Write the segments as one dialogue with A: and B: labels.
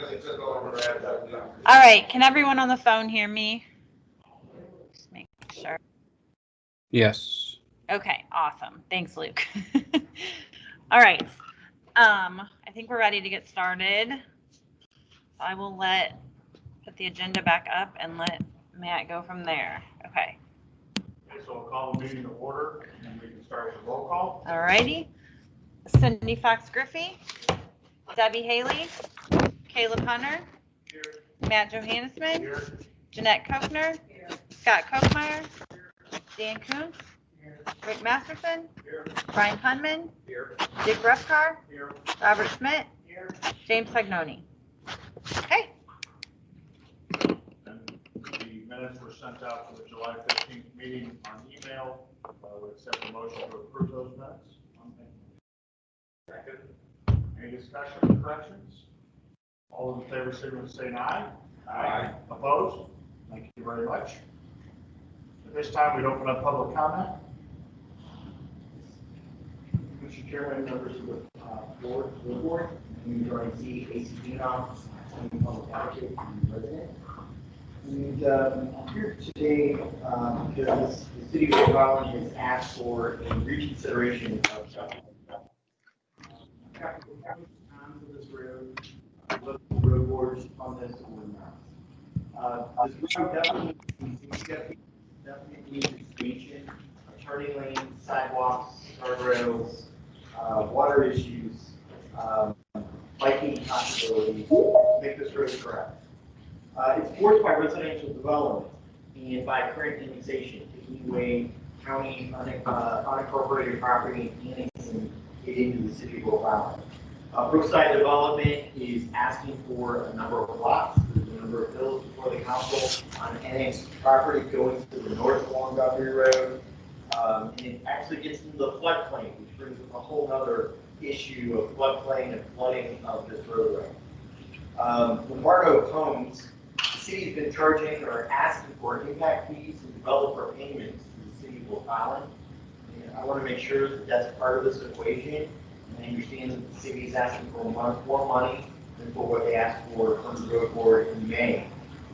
A: All right, can everyone on the phone hear me? Just make sure.
B: Yes.
A: Okay, awesome. Thanks, Luke. All right. I think we're ready to get started. I will put the agenda back up and let Matt go from there. Okay.
C: Okay, so we'll call the meeting to order and we can start with a roll call.
A: All righty. Cindy Fox Griffey, Debbie Haley, Caleb Hunter,
C: Here.
A: Matt Johannesman,
C: Here.
A: Jeanette Kochner, Scott Kochmeyer, Dan Kuntz, Rick Masterson,
C: Here.
A: Brian Hunman,
C: Here.
A: Dick Refkar,
C: Here.
A: Robert Schmidt,
C: Here.
A: James Fagnoni. Okay.
C: And the minutes were sent out for the July 15th meeting on email. Would accept a motion to approve those minutes. Second. Any discussion or corrections? All in favor, signal by saying aye. Aye. Opposed? Thank you very much. At this time, we'd open up public comment.
D: Mr. Chairman, members of the board, I'm joining C. A.C. Genoff, public advocate and resident. And I'm here today because the city of Rhode Island has asked for a reconsideration of onto this road, road boards on this or not. This road definitely needs expansion, turning lanes, sidewalks, guardrails, water issues, biking possibilities, make this road correct. It's forced by residential development and by current annexation, taking away county unincorporated property and annexing it into the city of Rhode Island. Brookside Development is asking for a number of lots. There's a number of bills before the council on annexed property going to the north along Guthrie Road. And it actually gets into the floodplain, which brings up a whole other issue of floodplain and flooding of this roadway. Lombardo Homes, the city's been charging or asking for impact fees and developer payments to the city of Rhode Island. And I want to make sure that that's part of this equation. And I understand that the city is asking for more money than for what they asked for from the road board in May.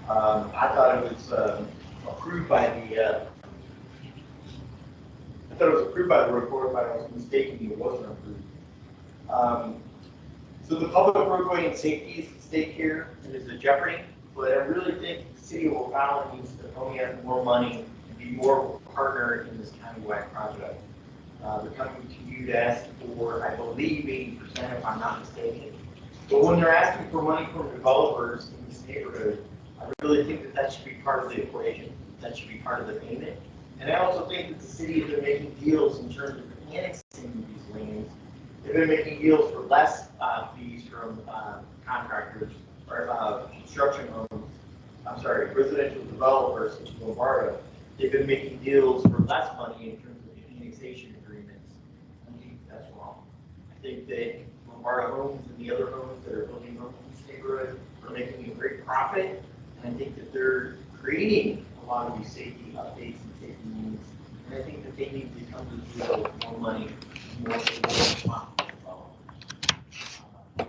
D: I thought it was approved by the road board, but I was mistaken, it wasn't approved. So the public roadway and safety is at stake here, and is a jeopardy, but I really think the city of Rhode Island needs to only have more money and be more of a partner in this countywide project. They're coming to you to ask for, I believe, 80% if I'm not mistaken. But when they're asking for money from developers in this neighborhood, I really think that that should be part of the equation. That should be part of the payment. And I also think that the city has been making deals in terms of annexing these lanes. They've been making deals for less fees from contractors or construction homes. I'm sorry, residential developers such as Lombardo. They've been making deals for less money in terms of the annexation agreements. I think that's wrong. I think that Lombardo Homes and the other homes that are building homes in this neighborhood are making a great profit. And I think that they're creating a lot of these safety updates and safety needs. And I think that they need to come to the table with more money, more responsible.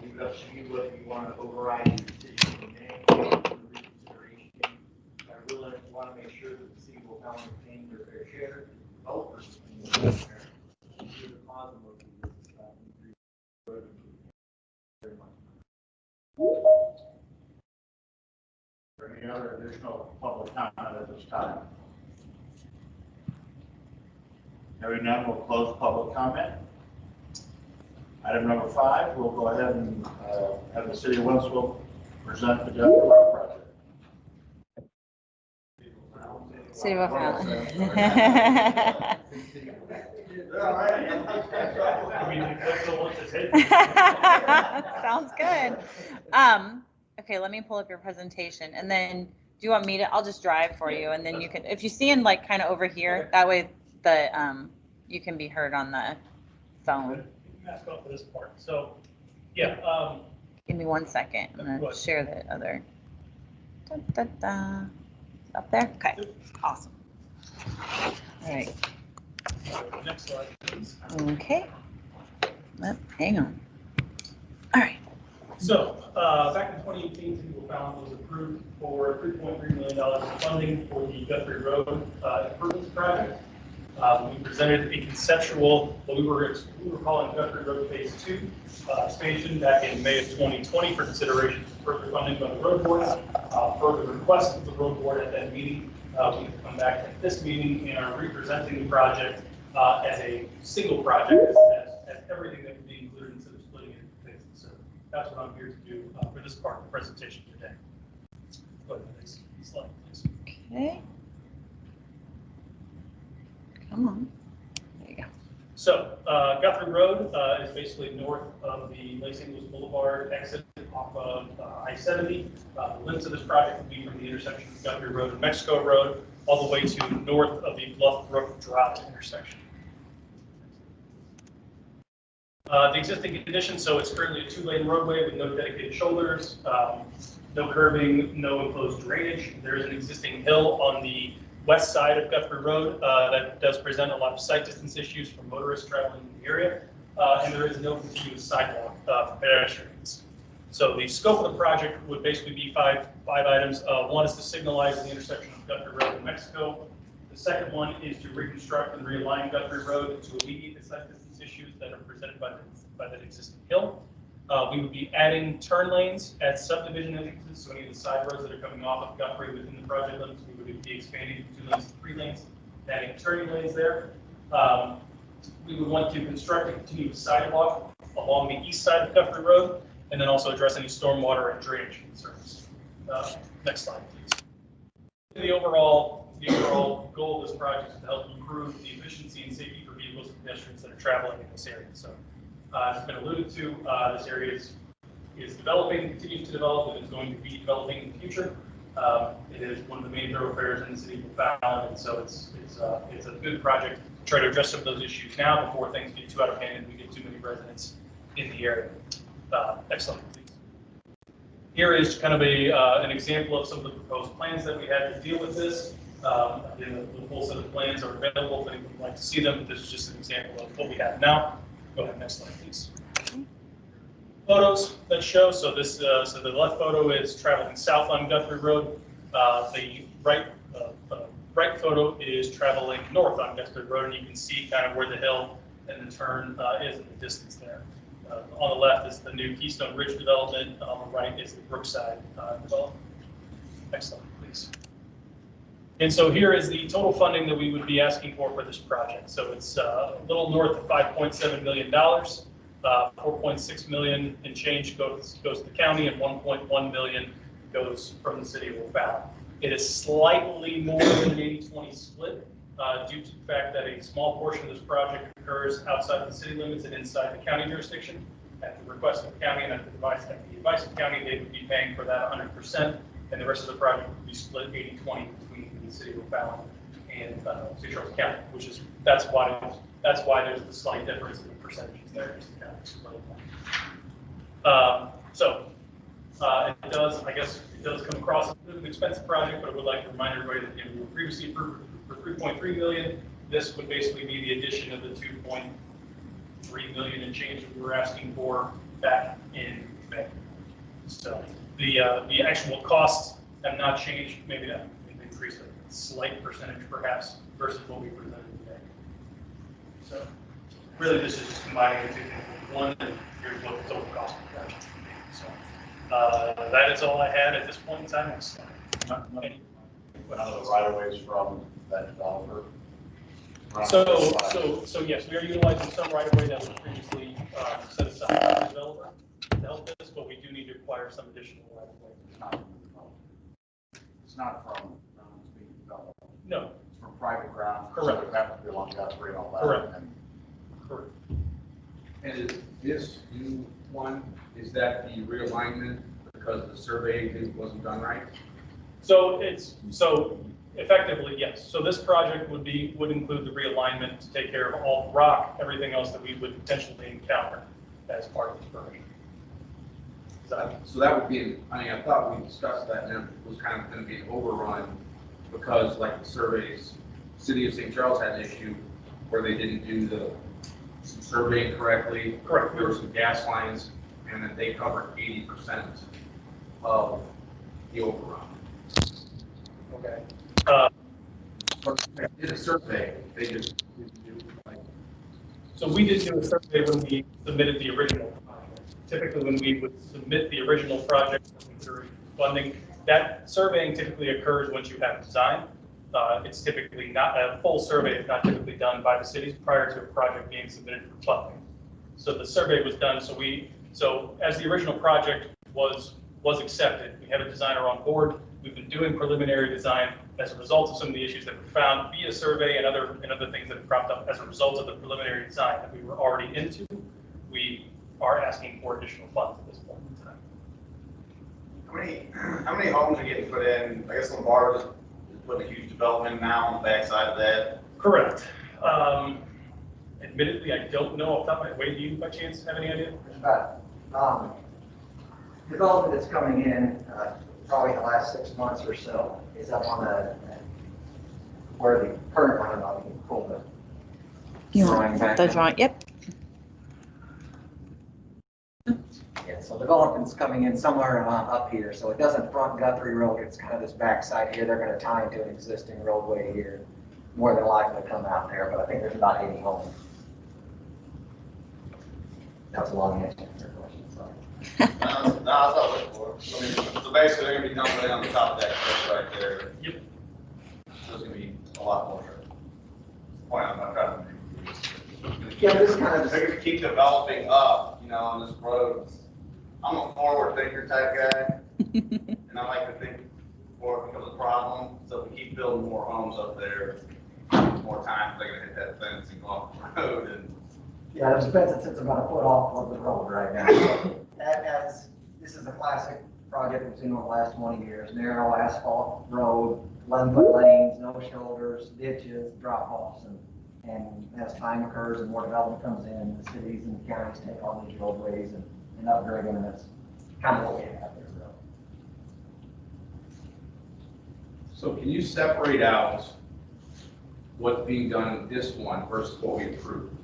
D: Leave it up to you whether you want to override the decision you make for reconsideration. I really want to make sure that the city will come and paying their fair share, developers paying their fair share. These are the cause of this very much.
C: Or any other additional public comment at this time? Hearing none, we'll close public comment. Item number 5, we'll go ahead and have the city of Wentzville present the Guthrie Road project.
A: City of Highland. Sounds good. Okay, let me pull up your presentation, and then do you want me to? I'll just drive for you, and then you can, if you see in like kind of over here, that way the you can be heard on the phone.
E: Mask off for this part. So, yeah.
A: Give me 1 second. I'm gonna share the other. Da, da, da. Up there. Okay. Awesome. All right.
E: Next slide, please.
A: Okay. Hang on. All right.
E: So, back in 2018, City of Falmouth was approved for $3.3 million of funding for the Guthrie Road improvements project. We presented a conceptual, what we were calling Guthrie Road Phase 2 expansion back in May of 2020 for consideration for further funding by the road board. Per the request of the road board at that meeting, we have come back at this meeting and are representing the project as a single project, as everything that would be included instead of splitting it into phases. So that's what I'm here to do for this part of the presentation today. Go to the next slide, please.
A: Okay. Come on. There you go.
E: So Guthrie Road is basically north of the Los Angeles Boulevard exit off of I-70. The limits of this project would be from the intersection of Guthrie Road and Mexico Road all the way to north of the Bluff Brook Drive intersection. The existing condition, so it's currently a 2-lane roadway with no dedicated shoulders, no curbing, no enclosed drainage. There is an existing hill on the west side of Guthrie Road that does present a lot of sight distance issues for motorists traveling in the area, and there is no continuous sidewalk for pedestrians. So the scope of the project would basically be five items. One is to signalize the intersection of Guthrie Road and Mexico. The second one is to reconstruct and realign Guthrie Road to alleviate the sight distance issues that are presented by that existing hill. We would be adding turn lanes at subdivision entrances, so any of the side roads that are coming off of Guthrie within the project limits, we would be expanding from 2 lanes to 3 lanes, adding turning lanes there. We would want to construct a continuous sidewalk along the east side of Guthrie Road, and then also address any stormwater and drainage concerns. Next slide, please. The overall goal of this project is to help improve the efficiency and safety for vehicles and pedestrians that are traveling in this area. So, as has been alluded to, this area is developing, continues to develop, and is going to be developing in the future. It is one of the main thoroughfares in the city of Falmouth, and so it's a good project to try to address some of those issues now before things get too out of hand and we get too many residents in the area. Next slide, please. Here is kind of an example of some of the proposed plans that we had to deal with this. Again, the full set of plans are available if anyone would like to see them, but this is just an example of what we have now. Go ahead, next slide, please. Photos that show, so this, so the left photo is traveling south on Guthrie Road. The right photo is traveling north on Guthrie Road, and you can see kind of where the hill and the turn is in the distance there. On the left is the new Keystone Ridge development, and on the right is the Brookside development. Next slide, please. And so here is the total funding that we would be asking for this project. So it's a little north of $5.7 million. 4.6 million and change goes to the county, and 1.1 million goes from the city of Falmouth. It is slightly more than an 80-20 split due to the fact that a small portion of this project occurs outside of the city limits and inside the county jurisdiction. At the request of the county and at the advice of the county, they would be paying for that 100%, and the rest of the project would be split 80-20 between the city of Falmouth and St. Charles County, which is that's why there's the slight difference in the percentages there. Just to kind of explain that. It does, I guess, it does come across as an expensive project, but I would like to remind everybody that we were previously approved for 3.3 million. This would basically be the addition of the 2.3 million and change that we were asking for back in May. So the actual costs have not changed. Maybe that increased a slight percentage, perhaps, versus what we presented today. So really, this is just combining the two things into one, and here's what the total cost of the project would be. So that is all I had at this point in time. Next slide.
C: None of the right of ways from that developer.
E: So yes, we are utilizing some right of way that was previously set aside by the developer to help this, but we do need to acquire some additional right of way.
C: It's not from being developed.
E: No.
C: It's from private ground.
E: Correct.
C: So it happens to be along Guthrie and all that.
E: Correct.
C: And
E: Correct.
B: And is this new one, is that the realignment because the survey wasn't done right?
E: So effectively, yes. So this project would include the realignment to take care of all the rock, everything else that we would potentially encounter as part of this project.
B: So that would be, I thought we discussed that, and it was kind of going to be an overrun because, like the surveys, City of St. Charles had an issue where they didn't do some surveying correctly.
E: Correct.
B: There were some gas lines, and that they covered 80% of the overrun.
D: Okay.
B: But they did a survey, they just didn't do like.
E: So we did do a survey when we submitted the original project. Typically, when we would submit the original project for consideration for funding, that surveying typically occurs once you have design. It's typically not, a full survey is not typically done by the cities prior to a project being submitted for funding. So the survey was done, so as the original project was accepted, we had a designer on board. We've been doing preliminary design as a result of some of the issues that were found via survey and other things that have cropped up as a result of the preliminary design that we were already into. We are asking for additional funds at this point in time.
F: How many homes are getting put in? I guess Lombardo is putting a huge development now on the backside of that.
E: Correct. Admittedly, I don't know off the top of my head. Wade, do you by chance have any idea?
G: There's about development that's coming in probably in the last 6 months or so is up on where the current one, I'll pull the drawing back.
A: The drawing, yep.
G: Yeah, so development's coming in somewhere up here, so it doesn't front Guthrie Road, it's kind of this backside here. They're going to tie into an existing roadway here, more than likely to come out there, but I think there's about 80 homes. That was a long answer to your question, sorry.
F: No, that's not what I'm looking for. I mean, so basically, they're gonna be dumping on the top of that cliff right there.
E: Yep.
F: There's gonna be a lot more. Point I'm not trying to make.
G: Yeah, this kind of-
F: They're gonna keep developing up, on this road. I'm a forward thinker type guy, and I like to think before it becomes a problem. So if we keep building more homes up there, more times they're gonna hit that fence and go off the road and.
G: Yeah, there's a fence that sits about a foot off of the road right now. So this is a classic project we've seen over the last 20 years. Narrow asphalt road, 11-foot lanes, no shoulders, ditches, drop-offs, and as time occurs and more development comes in, the cities and the counties take all these roadways and upgrade them, and that's kind of what we have there.
B: So can you separate out what's being done in this one versus what we approved?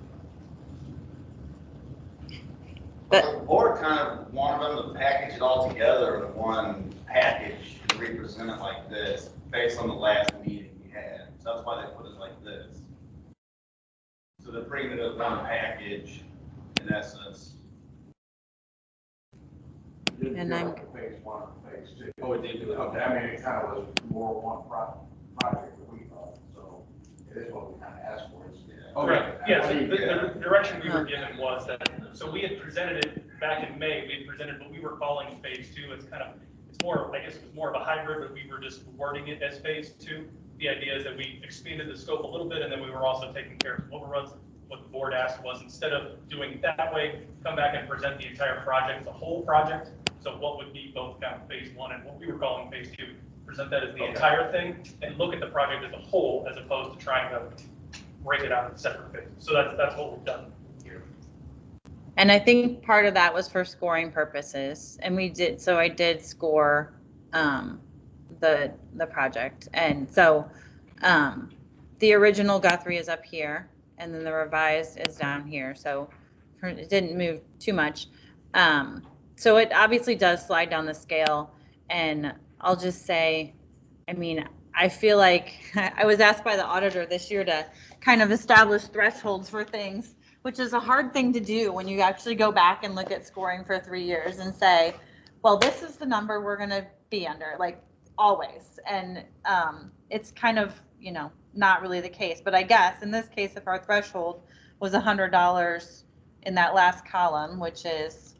F: The board kind of wanted them to package it all together in one package and represent it like this, based on the last meeting we had. So that's why they put it like this. So they're bringing it as one package, in essence.
A: And I'm-
C: Phase one and phase two.
B: Oh, it did do it,
C: I
B: okay.
C: mean, it kind of was more one project that we thought, so it is what we kind of asked for.
E: Correct. Yeah, so the direction we were given was that, so we had presented it back in May, we had presented what we were calling phase two. It's more, I guess it was more of a hybrid, but we were just wording it as phase two. The idea is that we expanded the scope a little bit, and then we were also taking care of overruns. What the board asked was, instead of doing it that way, come back and present the entire project, the whole project. So what would be both kind of phase one and what we were calling phase two, present that as the entire thing, and look at the project as a whole, as opposed to trying to break it out in separate phases. So that's what we've done here.
A: And I think part of that was for scoring purposes, and I did score the project. And so the original Guthrie is up here, and then the revised is down here. So it didn't move too much. So it obviously does slide down the scale. And I'll just say, I mean, I feel like I was asked by the auditor this year to kind of establish thresholds for things, which is a hard thing to do when you actually go back and look at scoring for 3 years and say, well, this is the number we're going to be under, like always. And it's kind of, not really the case. But I guess in this case, if our threshold was $100 in that last column, which is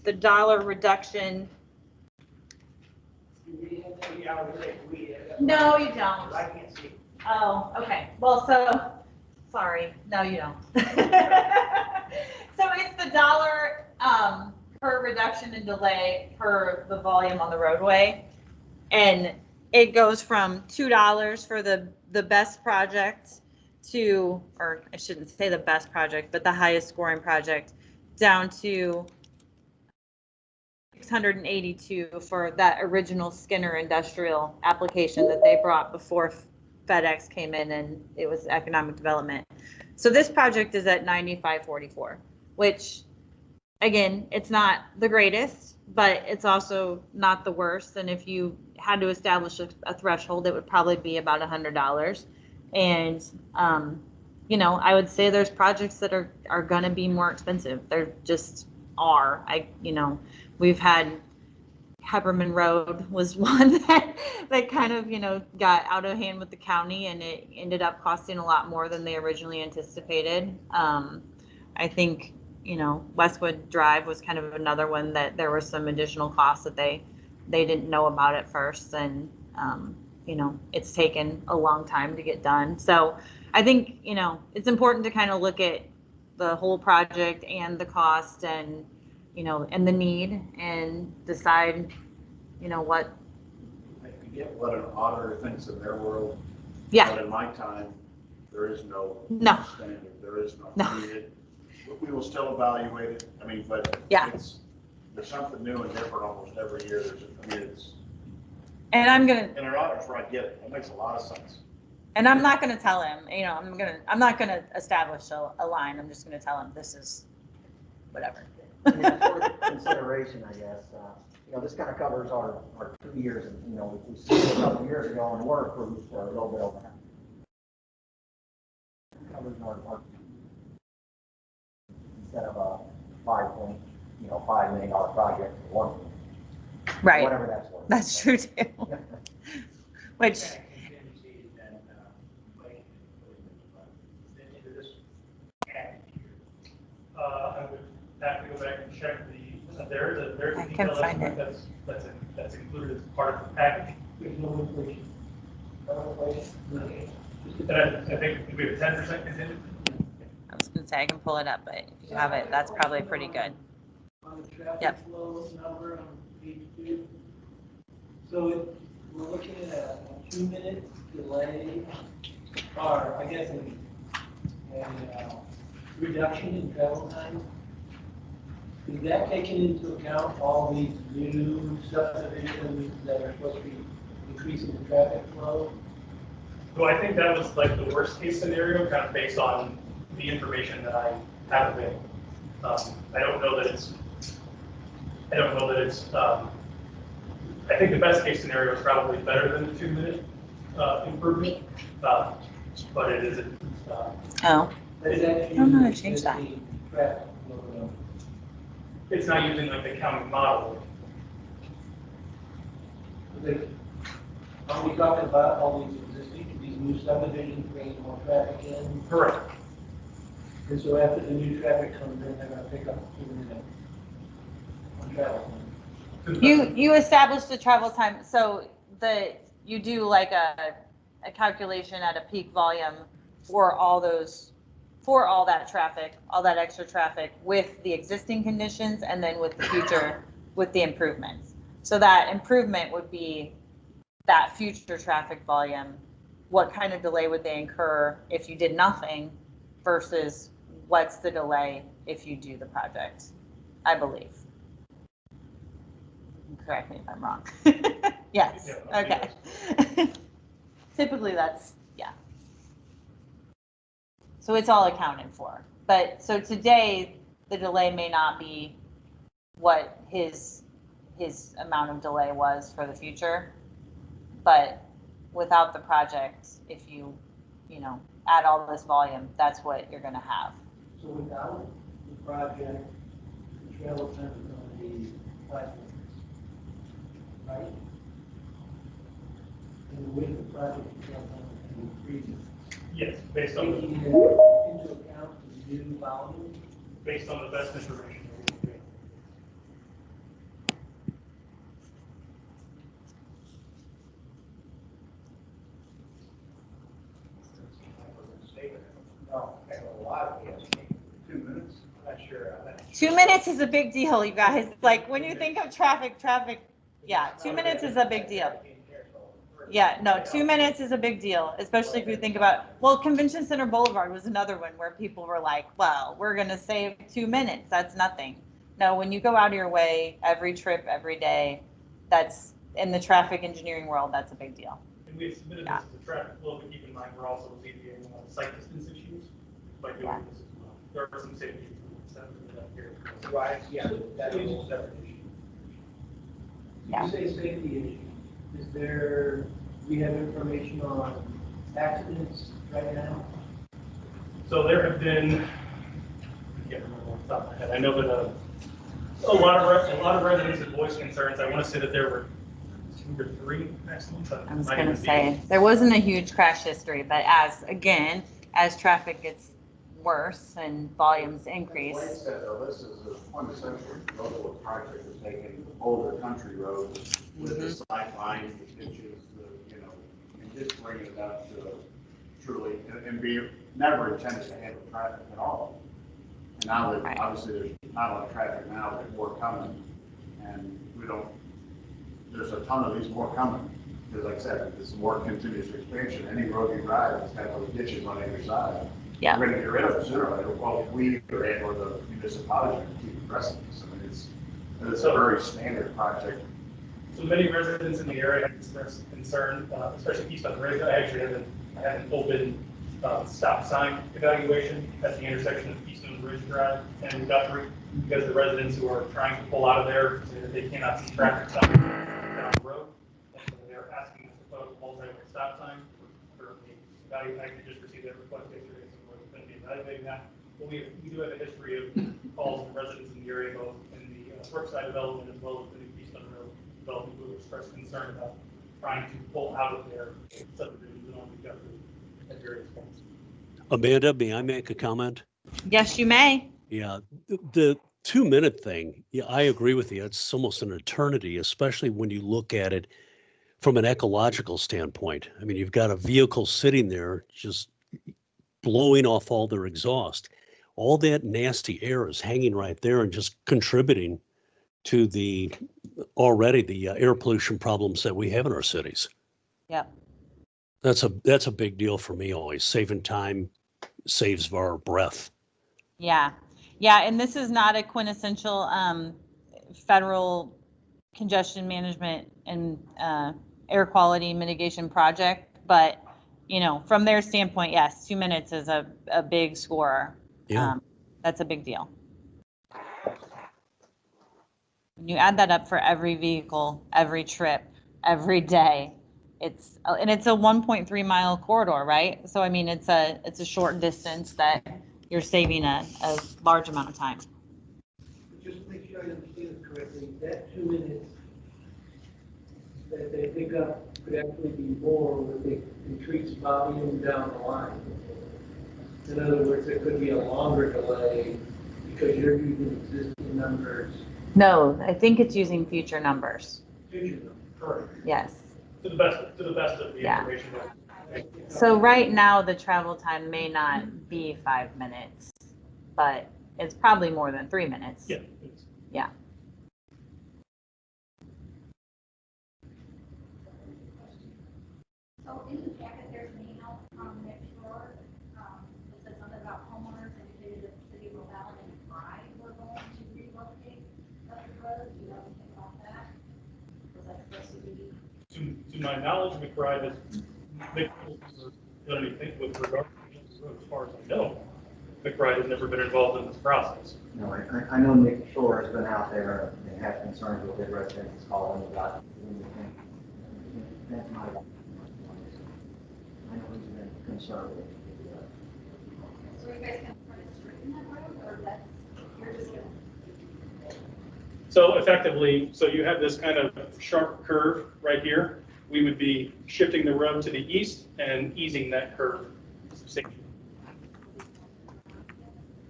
A: the dollar reduction. No, you don't.
G: I can't see.
A: Oh, okay. Well, so, sorry. No, you don't. So it's the dollar per reduction in delay per the volume on the roadway. And it goes from $2 for the best project to, or I shouldn't say the best project, but the highest scoring project, down to 682 for that original Skinner industrial application that they brought before FedEx came in and it was economic development. So this project is at 9544, which again, it's not the greatest, but it's also not the worst. And if you had to establish a threshold, it would probably be about $100. And, you know, I would say there's projects that are going to be more expensive. There just are. You know, we've had Bramblett Road was one that kind of, you know, got out of hand with the county, and it ended up costing a lot more than they originally anticipated. I think, you know, Westwood Drive was kind of another one that there were some additional costs that they didn't know about at first. And, you know, it's taken a long time to get done. So I think, you know, it's important to kind of look at the whole project and the cost and, you know, and the need, and decide, you know, what.
C: I get what an auditor thinks in their world.
A: Yeah.
C: But in my time, there is no
A: No.
C: standard, there is no
A: No.
C: needed. But we will still evaluate it. I mean, but
A: Yeah.
C: there's something new and different almost every year.
A: And I'm gonna.
C: And an auditor, I get it. It makes a lot of sense.
A: And I'm not gonna tell him, you know, I'm not gonna establish a line. I'm just gonna tell him this is whatever.
G: Yeah, for consideration, I guess. You know, this kind of covers our 2 years, and, you know, we started a couple of years ago and were approved for a little bit over half. Covers our instead of a $5 million project for 1 million.
A: Right.
G: Whatever that's worth.
A: That's true too. Which,
E: I would have to go back and check there's a
A: I can
E: detailed
A: find
E: estimate that's included as part of the package.
H: There's no inflation.
E: And I think we have 10% contingent.
A: I was gonna say, I can pull it up, but if you have it, that's probably pretty good.
H: On the traffic
A: Yep.
H: flow number on page 2. So we're looking at a 2-minute delay, or I guess a reduction in travel time. Is that taking into account all these new subdivisions that are supposed to be increasing the traffic flow?
E: So I think that was like the worst case scenario, kind of based on the information that I have available. I don't know that it's, I think the best case scenario is probably better than the 2-minute improvement, but it isn't.
A: Oh,
H: That's actually
A: I don't know how to change that.
H: the traffic flow number.
E: It's not using like the county model.
H: Like, are we talking about all these new subdivisions bringing more traffic in?
E: Correct.
H: And so after the new traffic comes in, they're gonna pick up 2 minutes on travel time.
A: you established the travel time, so you do like a calculation at a peak volume for all that traffic, all that extra traffic with the existing conditions, and then with the future, with the improvements. So that improvement would be that future traffic volume. What kind of delay would they incur if you did nothing versus what's the delay if you do the project, I believe. Correct me if I'm wrong. Yes,
E: Yeah,
A: okay. Typically that's, yeah. So it's all accounted for. But so today, the delay may not be what his amount of delay was for the future. But without the project, if you know, add all this volume, that's what you're gonna have.
H: So without the project, the travel time is gonna be 5 minutes, right? And with the project, the travel time is gonna be 3 minutes.
E: Yes, based on
H: Taking into account the new volume.
E: based on the best information that we can.
D: No, a lot of it. 2 minutes? I'm not sure.
A: 2 minutes is a big deal, you guys. Like when you think of traffic, yeah, 2 minutes is a big deal. Yeah, no, 2 minutes is a big deal, especially if you think about, well, Convention Center Boulevard was another one where people were like, well, we're going to save 2 minutes. That's nothing. No, when you go out of your way, every trip, every day, that's in the traffic engineering world, that's a big deal.
E: And we have submitted this as a traffic flow, but keep in mind, we're also alleviating site distance issues. by doing this as well. There are some safety improvements that are up here.
H: Right, yeah, that is a separate issue.
A: Yeah.
H: You say safety issue, is there, we have information on accidents right now?
E: So there have been, I can't remember off the top of my head, I know that a lot of residents have voiced concerns. I want to say that there were 2 or 3 accidents.
A: I was gonna say, there wasn't a huge crash history, but as traffic gets worse and volumes increase.
C: Like I said, though, this is a quintessential local project of taking older country roads with the side lines, the ditches, and just bringing it up to truly, and be never intended to handle traffic at all. And now that,
A: Right.
C: obviously, there's not a lot of traffic now, there's more coming, and there's a ton of these more coming. Because like I said, this is more continuous expansion. Any road you ride, it's got those ditches on either side.
A: Yeah.
C: We're gonna get rid of it sooner or later. Well, we or the municipality are gonna keep addressing this. I mean, it's a very standard project.
E: So many residents in the area have expressed concern, especially east on Ridge. I had an open stop sign evaluation at the intersection of Keystone Ridge Drive and Guthrie, because the residents who are trying to pull out of there say that they cannot see traffic signs down the road. And so they're asking us to put a multi-way stop sign for the value. I just received that request yesterday, so we're going to be evaluating that. But we do have a history of calls from residents in the area, both in the Brookside development as well as in the Keystone Road development, who expressed concern about trying to pull out of their subdivisions and only Guthrie at various points.
I: Amanda, may I make a comment?
A: Yes, you may.
I: Yeah, the 2-minute thing, yeah, I agree with you. It's almost an eternity, especially when you look at it from an ecological standpoint. I mean, you've got a vehicle sitting there just blowing off all their exhaust. All that nasty air is hanging right there and just contributing to the air pollution problems that we have in our cities.
A: Yep.
I: That's a big deal for me always. Saving time saves our breath.
A: Yeah. Yeah. And this is not a quintessential federal congestion management and air quality mitigation project, but from their standpoint, yes, 2 minutes is a big scorer.
I: Yeah.
A: That's a big deal. When you add that up for every vehicle, every trip, every day, it's a 1.3 mile corridor, right? So I mean, it's a short distance that you're saving a large amount of time.
H: Just to make sure I understand it correctly, that 2 minutes that they pick up could actually be more with the increased volume down the line. In other words, there could be a longer delay because you're using existing numbers.
A: No, I think it's using future numbers.
H: Future numbers, correct.
A: Yes.
E: To the best of the
A: Yeah.
E: information.
A: So right now, the travel time may not be 5 minutes, but it's probably more than 3 minutes.
E: Yeah.
A: Yeah.
J: So in the packet, there's an email from Nick Shore, that said something about homeowners indicated that the city of Rhode Island and Pride were going to relocate Guthrie Road. Do you know anything about that? Was that supposed to be?
E: To my knowledge, McBride has done anything with regard to the road, as far as I know. McBride has never been involved in this process.
G: No, I know Nick Shore has been out there and had concerns with his residents calling about anything. That's my, I know he's been concerned with it.
J: So you guys can try to straighten that road, or that's, you're just gonna?
E: So effectively, you have this kind of sharp curve right here. We would be shifting the road to the east and easing that curve substantially.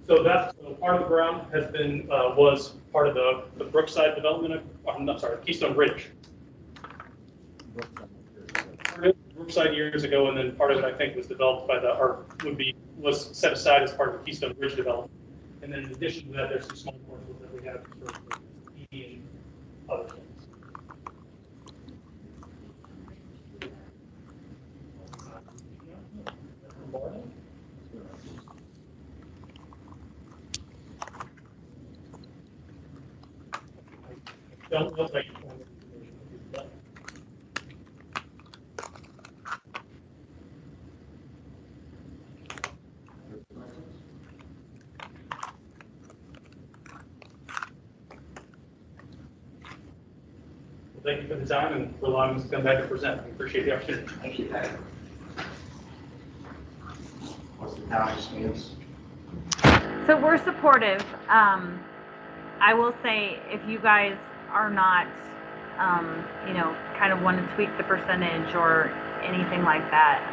E: So that's part of the ground has been, was part of the Brookside development, I'm sorry, Keystone Ridge. Brookside years ago, and then part of it, I think, was developed by was set aside as part of the Keystone Ridge development. And then in addition to that, there's some small parcels that we have for EV and other things. Don't look like Thank you for the time and for allowing us to come back and present. We appreciate the opportunity.
C: Thank you. What's the county's stance?
A: So we're supportive. I will say if you guys are not, you know, kind of want to tweak the percentage or anything like that,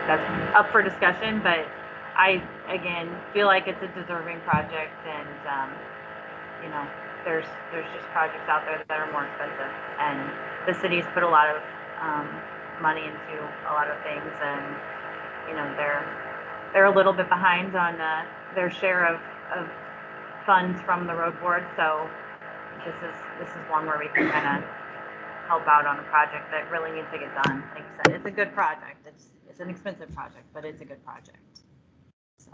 A: that's up for discussion, but I, again, feel like it's a deserving project and, you know, there's just projects out there that are more expensive and the city's put a lot of, money into a lot of things and, you know, they're a little bit behind on, their share of funds from the road board. So this is one where we can kind of help out on a project that really needs to get done. Like I said, it's a good project. It's an expensive project, but it's a good project. So.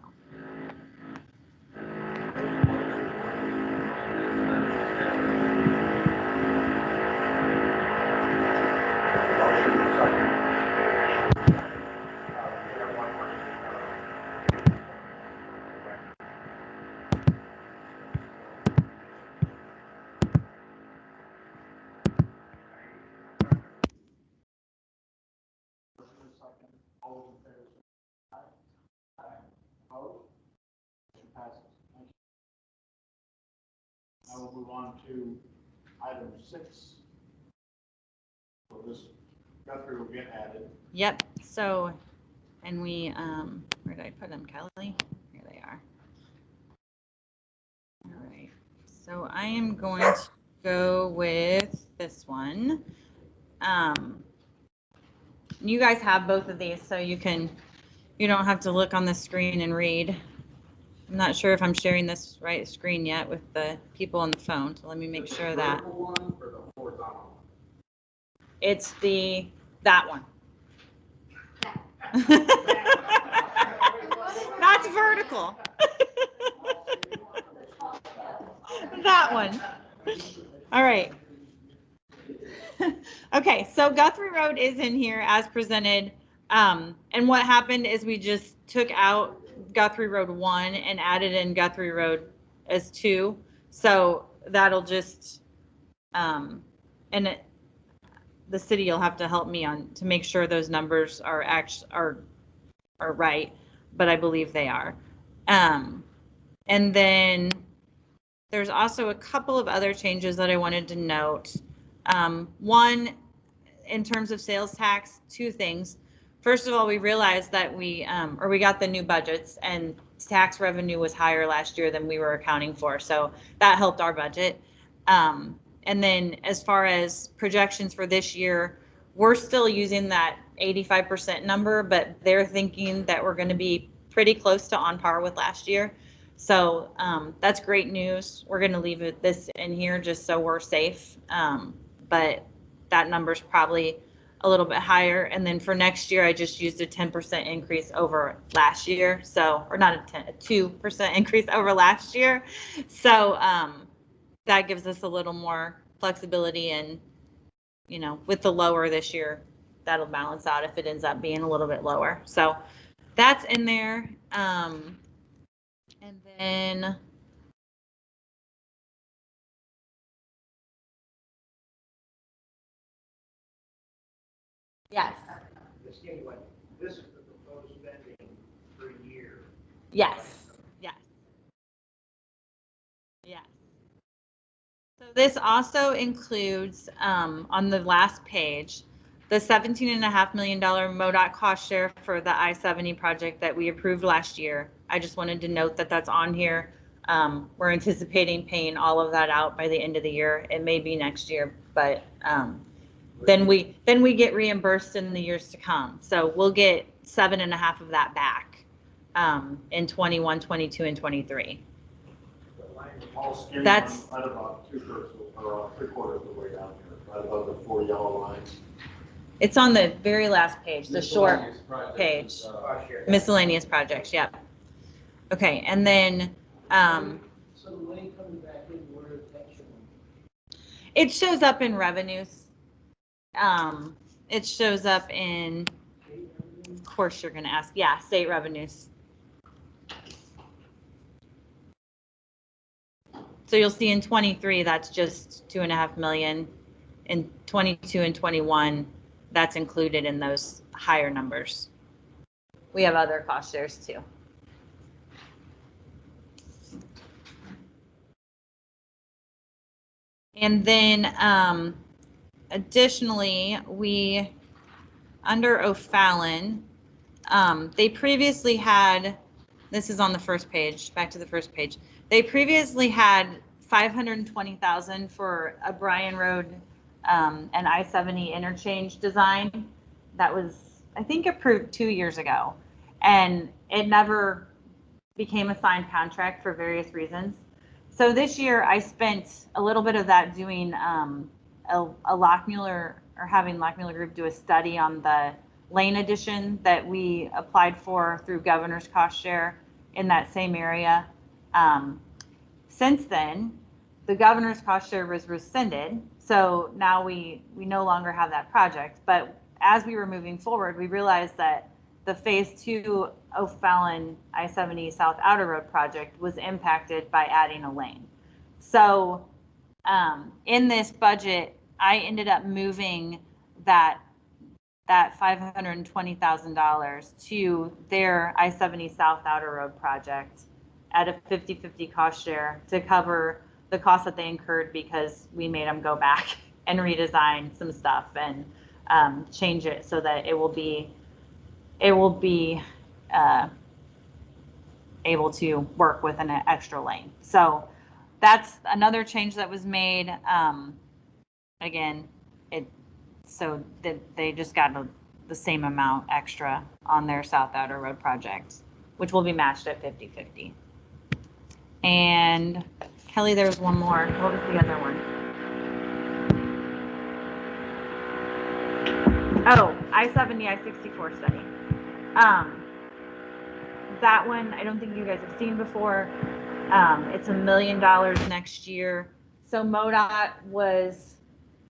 C: Now we'll move on to item 6. So this Guthrie will get added.
A: Yep. So, and we, where did I put them, Kelly? Here they are. All right. So I am going to go with this one. You guys have both of these, so you don't have to look on the screen and read. I'm not sure if I'm sharing this right screen yet with the people on the phone, so let me make sure that. It's that one. That's vertical. That one. All right. Okay, so Guthrie Road is in here as presented. And what happened is we just took out Guthrie Road 1 and added in Guthrie Road as 2. So that'll just, the city will have to help me to make sure those numbers are right, but I believe they are. And then there's also a couple of other changes that I wanted to note. One, in terms of sales tax, 2 things. First of all, we realized that we got the new budgets and tax revenue was higher last year than we were accounting for. So that helped our budget. And then as far as projections for this year, we're still using that 85% number, but they're thinking that we're going to be pretty close to on par with last year. So that's great news. We're going to leave this in here just so we're safe. But that number's probably a little bit higher. And then for next year, I just used a 10% increase over last year. So, or not a 2% increase over last year. So that gives us a little more flexibility and, you know, with the lower this year, that'll balance out if it ends up being a little bit lower. So that's in there. And then yes.
C: This is the proposed spending per year.
A: Yes. Yes. Yes. So this also includes, on the last page, the $17.5 million MoDOT cost share for the I-70 project that we approved last year. I just wanted to note that that's on here. We're anticipating paying all of that out by the end of the year. It may be next year, but then we get reimbursed in the years to come. So we'll get 7.5 of that back in 21, 22, and 23. That's
C: right about 2/3 or 3/4 of the way down here, right above the 4 yellow lines.
A: It's on the very last page, the short page. Miscellaneous projects, yep. Okay, and then
H: So the money coming back in, where is that showing?
A: it shows up in revenues. It shows up in, of course you're gonna ask, yeah, state revenues. So you'll see in 23, that's just 2.5 million. In 22 and 21, that's included in those higher numbers. We have other cost shares too. And then additionally, we, under O'Fallon, they previously had, this is on the first page, back to the first page. They previously had 520,000 for a Bryan Road and I-70 interchange design. That was, I think, approved 2 years ago. And it never became a signed contract for various reasons. So this year I spent a little bit of that doing a Lockmuller, or having Lockmuller Group do a study on the lane addition that we applied for through governor's cost share in that same area. Since then, the governor's cost share was rescinded. So now we no longer have that project. But as we were moving forward, we realized that the phase 2 O'Fallon I-70 South Outer Road project was impacted by adding a lane. So in this budget, I ended up moving that $520,000 to their I-70 South Outer Road project at a 50-50 cost share to cover the costs that they incurred because we made them go back and redesign some stuff and change it so that it will be able to work with an extra lane. So that's another change that was made. Again, so that they just got the same amount extra on their South Outer Road project, which will be matched at 50-50. And Kelly, there was one more. What was the other one? Oh, I-70, I-64 study. That one, I don't think you guys have seen before. It's $1 million next year. So MoDOT was,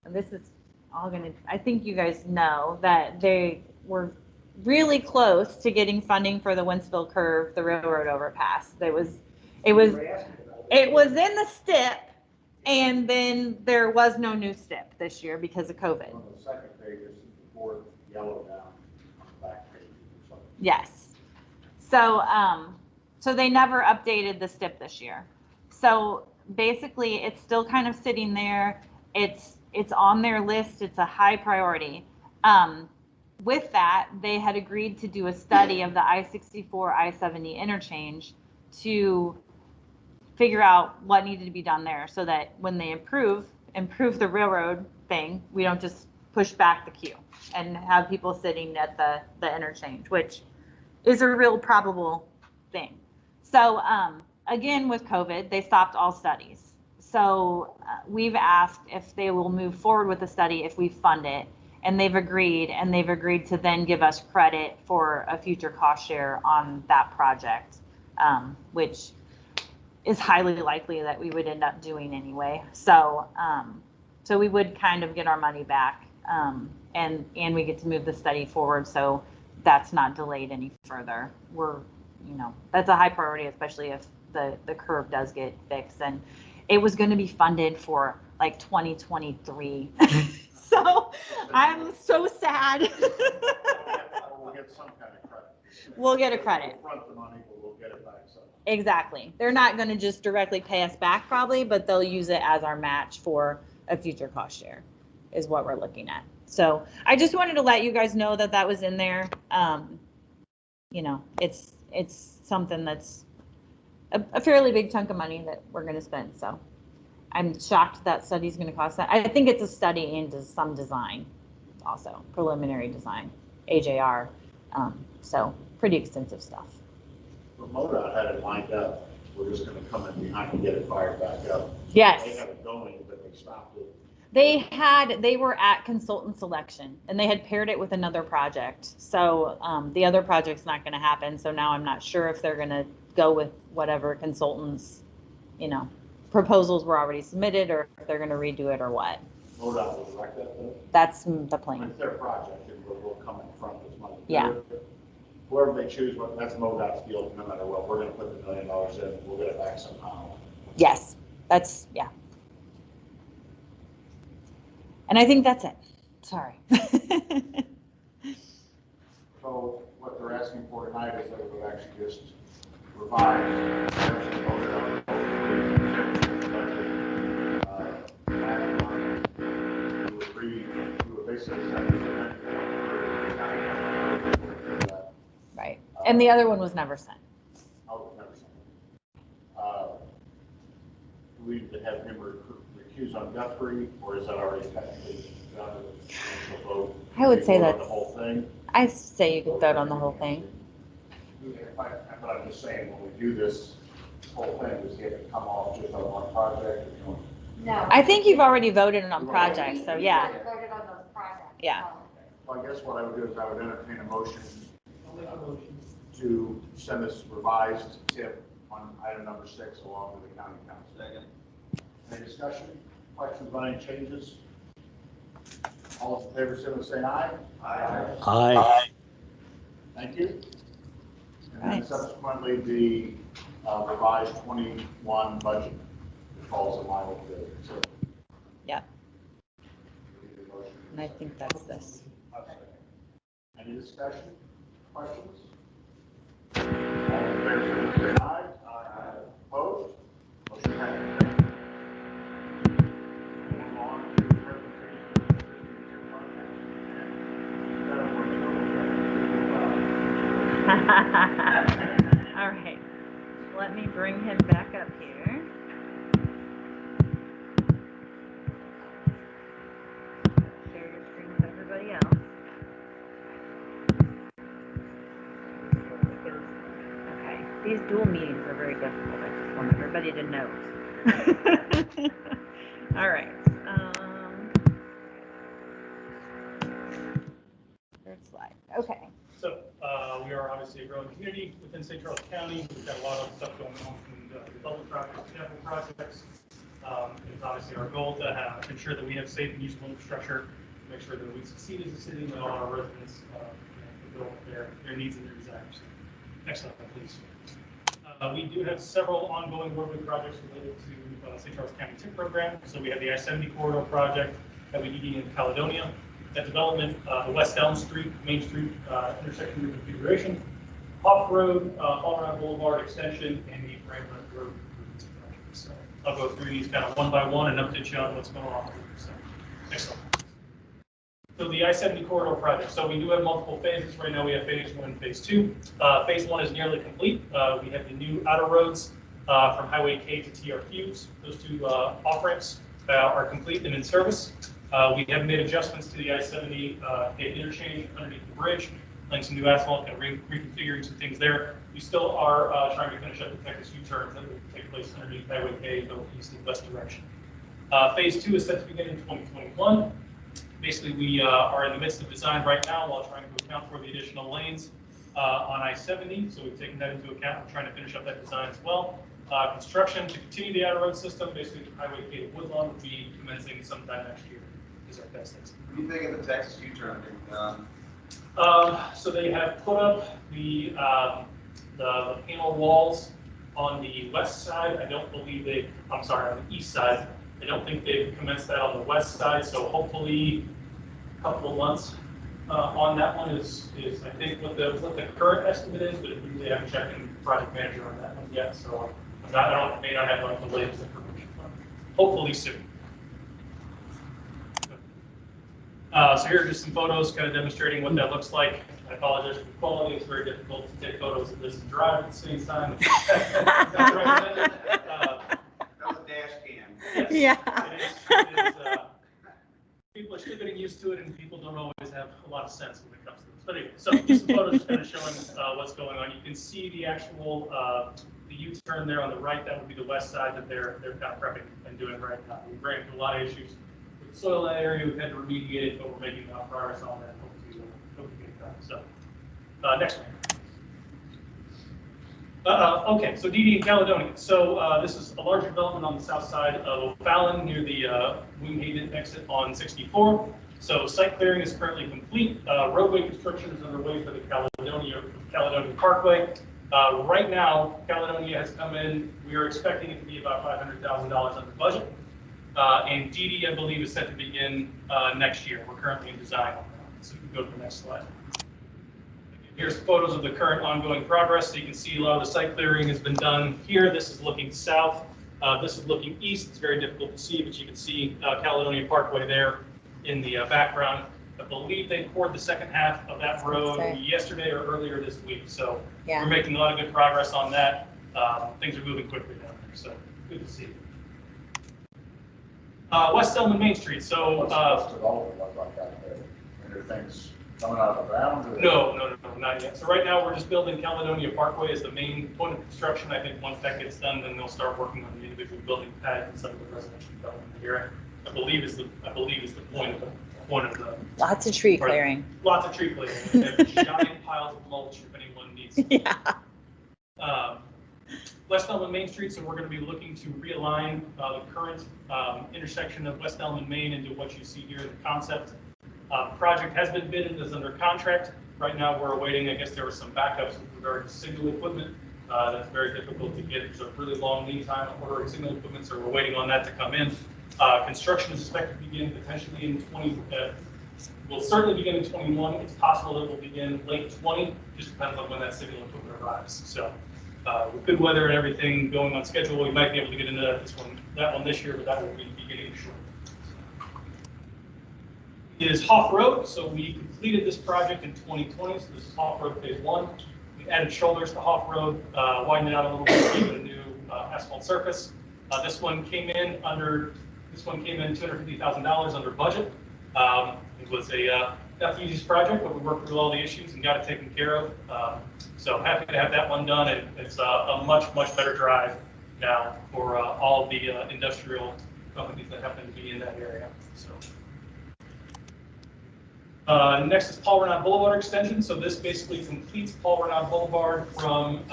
A: and this is all gonna, I think you guys know that they were really close to getting funding for the Wentzville Curve, the railroad overpass. It was in the STIP, and then there was no new STIP this year because of COVID.
C: On the second page, there's the fourth yellow down on the back page or something.
A: Yes. So, so they never updated the STIP this year. So basically, it's still kind of sitting there. It's on their list. It's a high priority. With that, they had agreed to do a study of the I-64, I-70 interchange to figure out what needed to be done there so that when they improve the railroad thing, we don't just push back the queue and have people sitting at the interchange, which is a real probable thing. So again, with COVID, they stopped all studies. So we've asked if they will move forward with the study if we fund it, and they've agreed to then give us credit for a future cost share on that project, which is highly likely that we would end up doing anyway. So so we would kind of get our money back, and we get to move the study forward. So that's not delayed any further. That's a high priority, especially if the curve does get fixed. And it was going to be funded for like 2023. So I'm so sad.
C: We'll get some kind of credit.
A: We'll get a credit.
C: We'll front the money, but we'll get it back somehow.
A: Exactly. They're not going to just directly pay us back probably, but they'll use it as our match for a future cost share is what we're looking at. So I just wanted to let you guys know that that was in there. It's something that's a fairly big chunk of money that we're going to spend. So I'm shocked that study's going to cost that. I think it's a study into some design also, preliminary design, AJR. So pretty extensive stuff.
C: Well, MoDOT had it lined up. We're just going to come in behind and get it fired back up.
A: Yes.
C: They had it going, but they stopped it.
A: They were at consultant selection and they had paired it with another project. So the other project's not going to happen. So now I'm not sure if they're going to go with whatever consultants, proposals were already submitted or if they're going to redo it or what.
C: MoDOT will direct that though?
A: That's the plan.
C: It's their project and we'll come in front of this money.
A: Yeah.
C: Whoever they choose, that's MoDOT's deal. No matter what, we're going to put the $1 million in. We'll get it back somehow.
A: Yes. That's, yeah. And I think that's it. Sorry.
C: So what they're asking for tonight is that we actually just revise and vote it on last month to agree to a basic settlement.
A: Right. And the other one was never sent.
C: Oh, never seen it. Do we need to have him recuse on Guthrie, or is that already technically done with the initial vote?
A: I would say
C: Vote on
A: that's-
C: the whole thing.
A: I say you could vote on the whole thing.
C: But I'm just saying, when we do this whole thing, does he have to come off just on one project? Or,
J: No.
A: I think you've already voted on projects, so yeah.
J: We voted on those projects.
A: Yeah.
C: Well, I guess what I would do is I would entertain a motion
H: I'll make a motion.
C: to send this revised tip on item number 6 along with the county council.
F: Second.
C: Any discussion, questions on any changes? All those in favor, say saying aye.
I: Aye.
C: Thank you. And then
A: Right.
C: subsequently, the revised 21 budget falls in line with the, so.
A: Yeah. And I think that's this.
C: Any discussion, questions? All in favor, say aye. Opposed? Motion passes. Thank you. Move on to the presentation of the existing project. And that one,
A: All right. Let me bring him back up here. Share your screen with everybody else. Okay, these dual meetings are very difficult. I just want everybody to know. All right. Third slide. Okay.
E: So we are obviously a growing community within St. Charles County. We've got a lot of stuff going on from development projects, capital projects. It's obviously our goal to ensure that we have safe and usable infrastructure, make sure that we succeed as a city and that all our residents fulfill their needs and their desires. Next slide, please. We do have several ongoing roadway projects related to St. Charles County TIP program. So we have the I-70 corridor project that we need in Caledonia. That development, the West Elm Street, Main Street intersection reconfiguration, Hoff Road, Colorado Boulevard extension, and the Bramblett Road. So I'll go through these kind of one by one and update you on what's going on. So, next slide. So the I-70 corridor project. So we do have multiple phases. Right now we have phase 1 and phase 2. Phase 1 is nearly complete. We have the new outer roads from Highway K to TR Fuse. Those two off-ramps are complete and in service. We have made adjustments to the I-70 interchange underneath the bridge, laying some new asphalt and reconfiguring some things there. We still are trying to finish up the Texas U-turns that will take place underneath Highway K, both east and west direction. Phase 2 is set to begin in 2021. Basically, we are in the midst of design right now while trying to account for the additional lanes on I-70. So we've taken that into account. We're trying to finish up that design as well. Construction to continue the outer road system, basically the Highway K to Woodlawn, will be commencing sometime next year. Is our best estimate.
F: What do you think of the Texas U-turn being done?
E: So they have put up the panel walls on the west side. I don't believe on the east side. I don't think they've commenced that on the west side. So hopefully a couple of months on that one is I think what the current estimate is, but they haven't checked in project manager on that one yet. So I may not have like the latest information. Hopefully soon. So here are just some photos kind of demonstrating what that looks like. I apologize for the quality. It's very difficult to take photos of this and drive at the same time.
F: That was a dash cam.
E: Yes,
A: Yeah.
E: It is, people are still getting used to it, and people don't always have a lot of sense when it comes to this. But anyway, so just some photos kind of showing what's going on. You can see the actual the U-turn there on the right. That would be the west side that they're kind of prepping and doing right now. We ran into a lot of issues with the soil in that area. We've had to remediate it, but we're making progress on that. Hope to get it done. So next one. Okay, so DD and Caledonia. So this is a large development on the south side of O'Fallon near the Winghaven exit on 64. So site clearing is currently complete. Roadway construction is underway for the Caledonia Parkway. Right now, Caledonia has come in, we are expecting it to be about $500,000 under budget. And DD, I believe, is set to begin next year. We're currently in design on that. So we can go to the next slide. Here's photos of the current ongoing progress. So you can see a lot of the site clearing has been done here. This is looking south. This is looking east. It's very difficult to see, but you can see Caledonia Parkway there in the background. I believe they poured the second half of that road yesterday or earlier this week. So
A: Yeah.
E: we're making a lot of good progress on that. Things are moving quickly down there, so good to see. West Elm and Main Street. So
C: What's development look like out there? And are things coming out of the ground? Or?
E: no, not yet. So right now we're just building Caledonia Parkway as the main point of construction. I think once that gets done, then they'll start working on the individual building pads and some of the residential development here. I believe is the point of the
A: Lots of tree clearing.
E: Lots of tree clearing. And there's giant piles of mulch if anyone needs it.
A: Yeah.
E: West Elm and Main Street, so we're going to be looking to realign the current intersection of West Elm and Main into what you see here in the concept. The project has been bid and is under contract. Right now we're awaiting, I guess there were some backups with regard to signal equipment. That's very difficult to get. There's a really long lead time on ordering signal equipment, so we're waiting on that to come in. Construction is expected to begin potentially in will certainly begin in 21. It's possible that it will begin late 20, just depends on when that signal equipment arrives. So with good weather and everything going on schedule, we might be able to get into that one this year, but that will be beginning shortly. It is Hoff Road, so we completed this project in 2020, so this is Hoff Road Phase 1. We added shoulders to Hoff Road, widened it out a little bit, gave it a new asphalt surface. This one came in $250,000 under budget. It was not the easiest project, but we worked through all the issues and got it taken care of. So happy to have that one done, and it's a much better drive now for all of the industrial companies that happen to be in that area. So. Next is Paul Renaud Boulevard extension. So this basically completes Paul Renaud Boulevard from,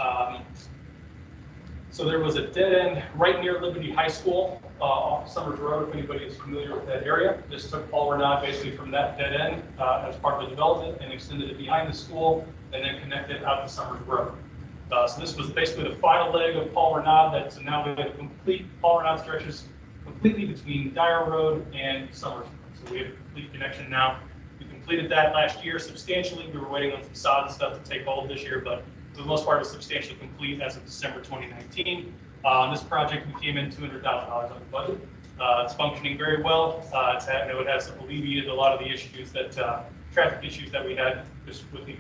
E: so there was a dead end right near Blvd High School off Summers Road, if anybody is familiar with that area. This took Paul Renaud basically from that dead end as part of the development and extended it behind the school and then connected out to Summers Road. So this was basically the final leg of Paul Renaud. So now we have a complete, Paul Renaud stretches completely between Dyer Road and Summers Road. So we have a complete connection now. We completed that last year substantially. We were waiting on facade and stuff to take hold this year, but for the most part, it was substantially complete as of December 2019. This project, we came in $200,000 on the budget. It's functioning very well. It has alleviated a lot of the issues that traffic issues that we had just with the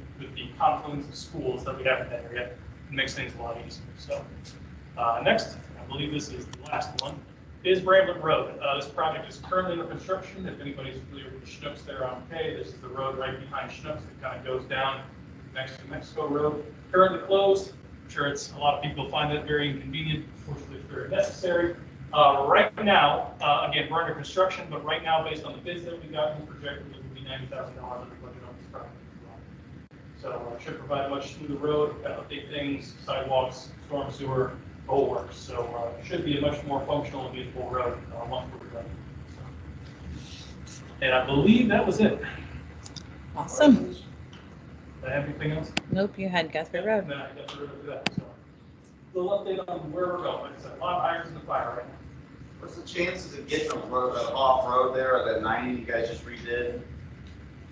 E: confluence of schools that we have in that area. It makes things a lot easier. So next, I believe this is the last one, is Bramblett Road. This project is currently under construction. If anybody's familiar with the Schnooks there on K, this is the road right behind Schnooks that kind of goes down next to Mexico Road. Currently closed. I'm sure a lot of people find that very inconvenient. Unfortunately, it's very necessary. Right now, again, we're under construction, but right now, based on the bids that we got, we projected it would be $90,000 under budget on this project as well. So it should provide a much smoother road, update things, sidewalks, storm sewer, the whole works. So it should be a much more functional and beautiful road once we're done. So. And I believe that was it.
A: Awesome.
E: Did I have anything else?
A: Nope, you had Guthrie Road.
E: And then I got rid of that. So a little update on where we're going. It's a lot of irons in the fire right now.
F: What's the chances of getting a road, Hoff Road there, or that 90 you guys just redid?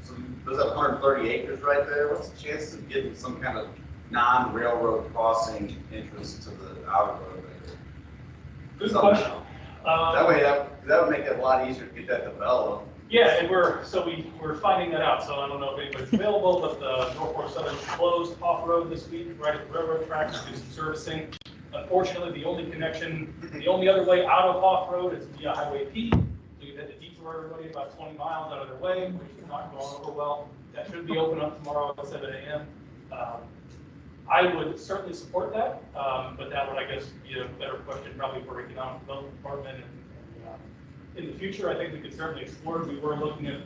F: So there's that 130 acres right there. What's the chances of getting some kind of non-railroad crossing entrance to the outer road there?
E: Good question.
F: That way, that would make it a lot easier to get that developed.
E: Yeah, and we're finding that out. So I don't know if anybody's available, but the Norfolk Southern closed Hoff Road this week, right at the railroad tracks to do some servicing. Unfortunately, the only other way out of Hoff Road is via Highway P. So you had to detour everybody about 20 miles out of their way, which is not going over well. That should be open up tomorrow at 7 a.m. I would certainly support that, but that would, I guess, be a better question probably for Economic Development Department. And in the future, I think we could certainly explore. We were looking at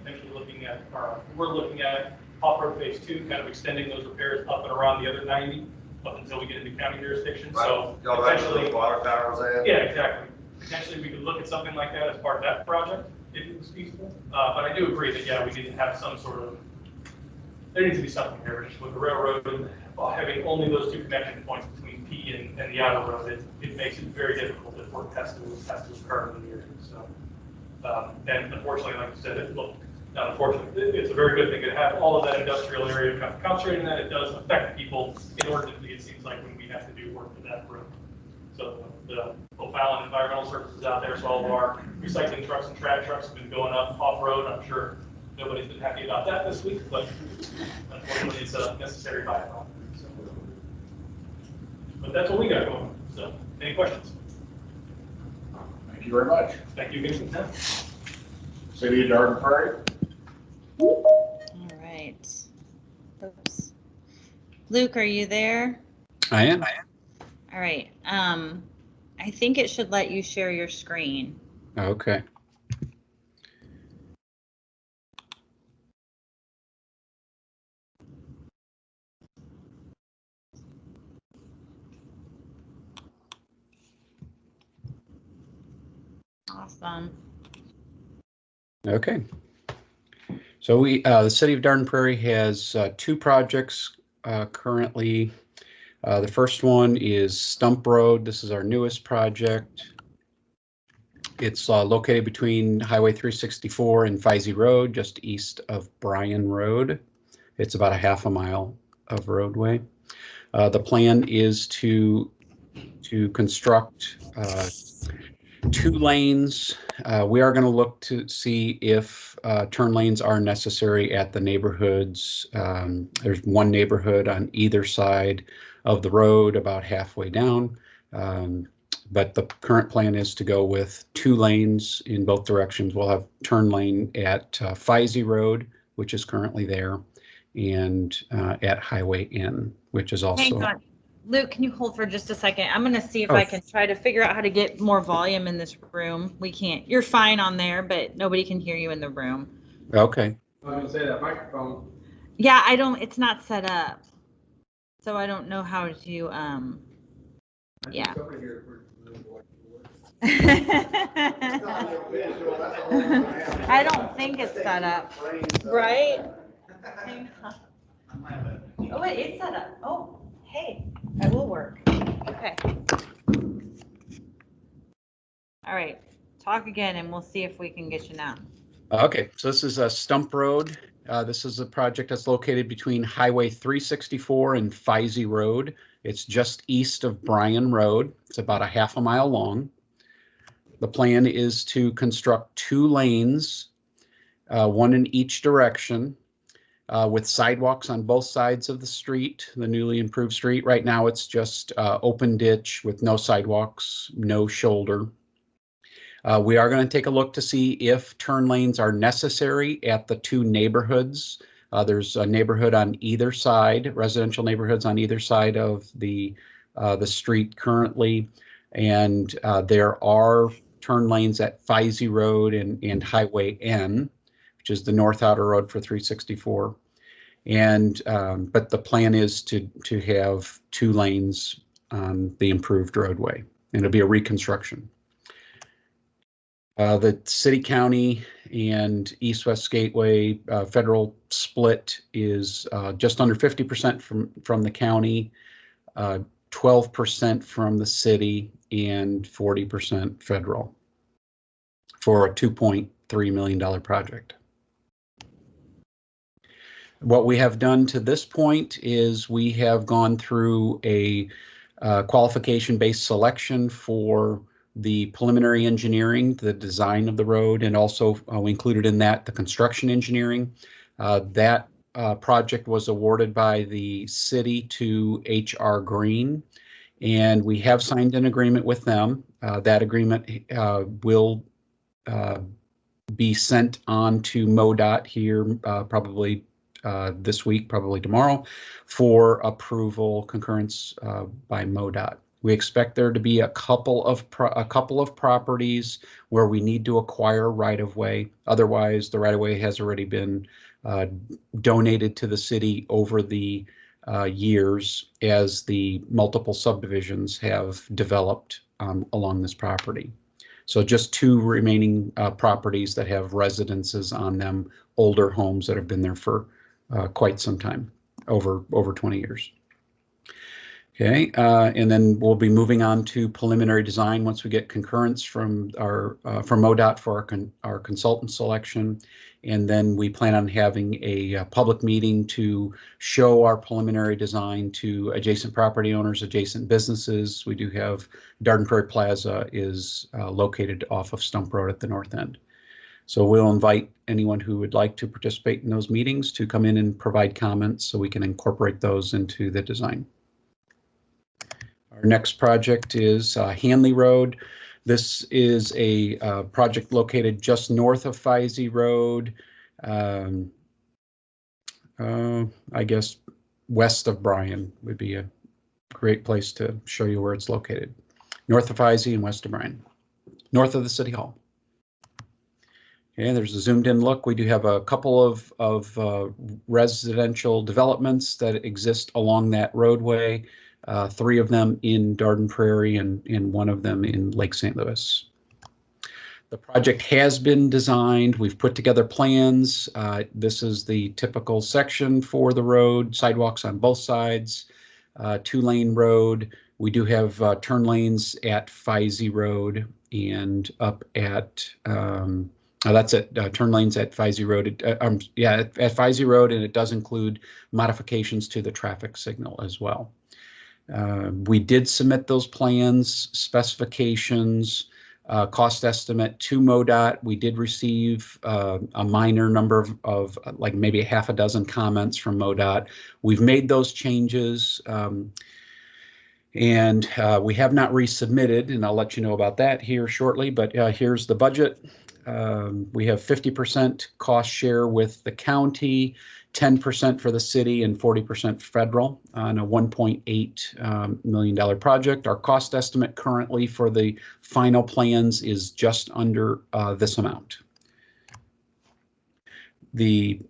E: Hoff Road Phase 2, kind of extending those repairs up and around the other 90 up until we get into county jurisdiction.
F: Right.
E: So
F: Potentially water towers there.
E: yeah, exactly. Potentially, we could look at something like that as part of that project if it was feasible. But I do agree that we need to have some sort of. There needs to be something here, just with the railroad having only those two connection points between P and the outer road, it makes it very difficult if work has to occur in the area. So, and unfortunately, like I said, well, not unfortunately, it's a very good thing to have all of that industrial area kind of concentrated in that. It does affect people inordinately, it seems like, when we have to do work for that road. So the O'Fallon Environmental Services out there, so all of our recycling trucks and trash trucks have been going up Hoff Road. I'm sure nobody's been happy about that this week, but unfortunately, it's a necessary byproduct. So, but that's what we got going on. So, any questions?
C: Thank you very much.
E: Thank you again for the time.
C: City of Garden Prairie.
A: All right. Oops. Luke, are you there?
K: I am.
A: All right. I think it should let you share your screen.
K: Okay.
A: Awesome.
K: Okay. So the City of Garden Prairie has two projects currently. The first one is Stump Road. This is our newest project. It's located between Highway 364 and Feisey Road, just east of Bryan Road. It's about a half a mile of roadway. The plan is to construct 2 lanes. We are going to look to see if turn lanes are necessary at the neighborhoods. There's one neighborhood on either side of the road, about halfway down. But the current plan is to go with 2 lanes in both directions. We'll have turn lane at Feisey Road, which is currently there, and at Highway N, which is also.
A: Hang on. Luke, can you hold for just a second? I'm going to see if
K: Oh.
A: I can try to figure out how to get more volume in this room. We can't. You're fine on there, but nobody can hear you in the room.
K: Okay.
B: I was gonna say that microphone.
A: Yeah, it's not set up. So I don't know how to, yeah.
B: Somebody here.
A: I don't think it's set up, right? Hang on. Oh, wait, it's set up. Oh, hey, that will work. Okay. All right, talk again and we'll see if we can get you now.
K: Okay, so this is a Stump Road. This is a project that's located between Highway 364 and Feisey Road. It's just east of Bryan Road. It's about a half a mile long. The plan is to construct 2 lanes, one in each direction, with sidewalks on both sides of the street, the newly improved street. Right now, it's just open ditch with no sidewalks, no shoulder. We are going to take a look to see if turn lanes are necessary at the 2 neighborhoods. There's a neighborhood on either side, residential neighborhoods on either side of the street currently, and there are turn lanes at Feisey Road and Highway N, which is the north outer road for 364. And but the plan is to have 2 lanes on the improved roadway, and it'll be a reconstruction. The city, county, and east-west gateway federal split is just under 50% from the county, 12% from the city, and 40% federal for a $2.3 million project. What we have done to this point is we have gone through a qualification-based selection for the preliminary engineering, the design of the road, and also we included in that the construction engineering. That project was awarded by the city to H.R. Green, and we have signed an agreement with them. That agreement will be sent on to MoDOT here probably this week, probably tomorrow, for approval, concurrence by MoDOT. We expect there to be a couple of properties where we need to acquire right-of-way. Otherwise, the right-of-way has already been donated to the city over the years as the multiple subdivisions have developed along this property. So just 2 remaining properties that have residences on them, older homes that have been there for quite some time, over 20 years. Okay, and then we'll be moving on to preliminary design once we get concurrence from from MoDOT for our consultant selection. And then we plan on having a public meeting to show our preliminary design to adjacent property owners, adjacent businesses. We do have Darden Prairie Plaza is located off of Stump Road at the north end. So we'll invite anyone who would like to participate in those meetings to come in and provide comments so we can incorporate those into the design. Our next project is Hanley Road. This is a project located just north of Feisey Road, I guess west of Bryan would be a great place to show you where it's located. North of Feisey and west of Bryan, north of the City Hall. Okay, there's a zoomed in look. We do have a couple of residential developments that exist along that roadway. 3 of them in Darden Prairie and one of them in Lake St. Louis. The project has been designed. We've put together plans. This is the typical section for the road, sidewalks on both sides, 2-lane road. We do have turn lanes at Feisey Road and up at, that's it, turn lanes at Feisey Road. At Feisey Road, and it does include modifications to the traffic signal as well. We did submit those plans, specifications, cost estimate to MoDOT. We did receive a minor number of like maybe half a dozen comments from MoDOT. We've made those changes and we have not resubmitted, and I'll let you know about that here shortly, but here's the budget. We have 50% cost share with the county, 10% for the city, and 40% federal on a $1.8 million project. Our cost estimate currently for the final plans is just under this amount. The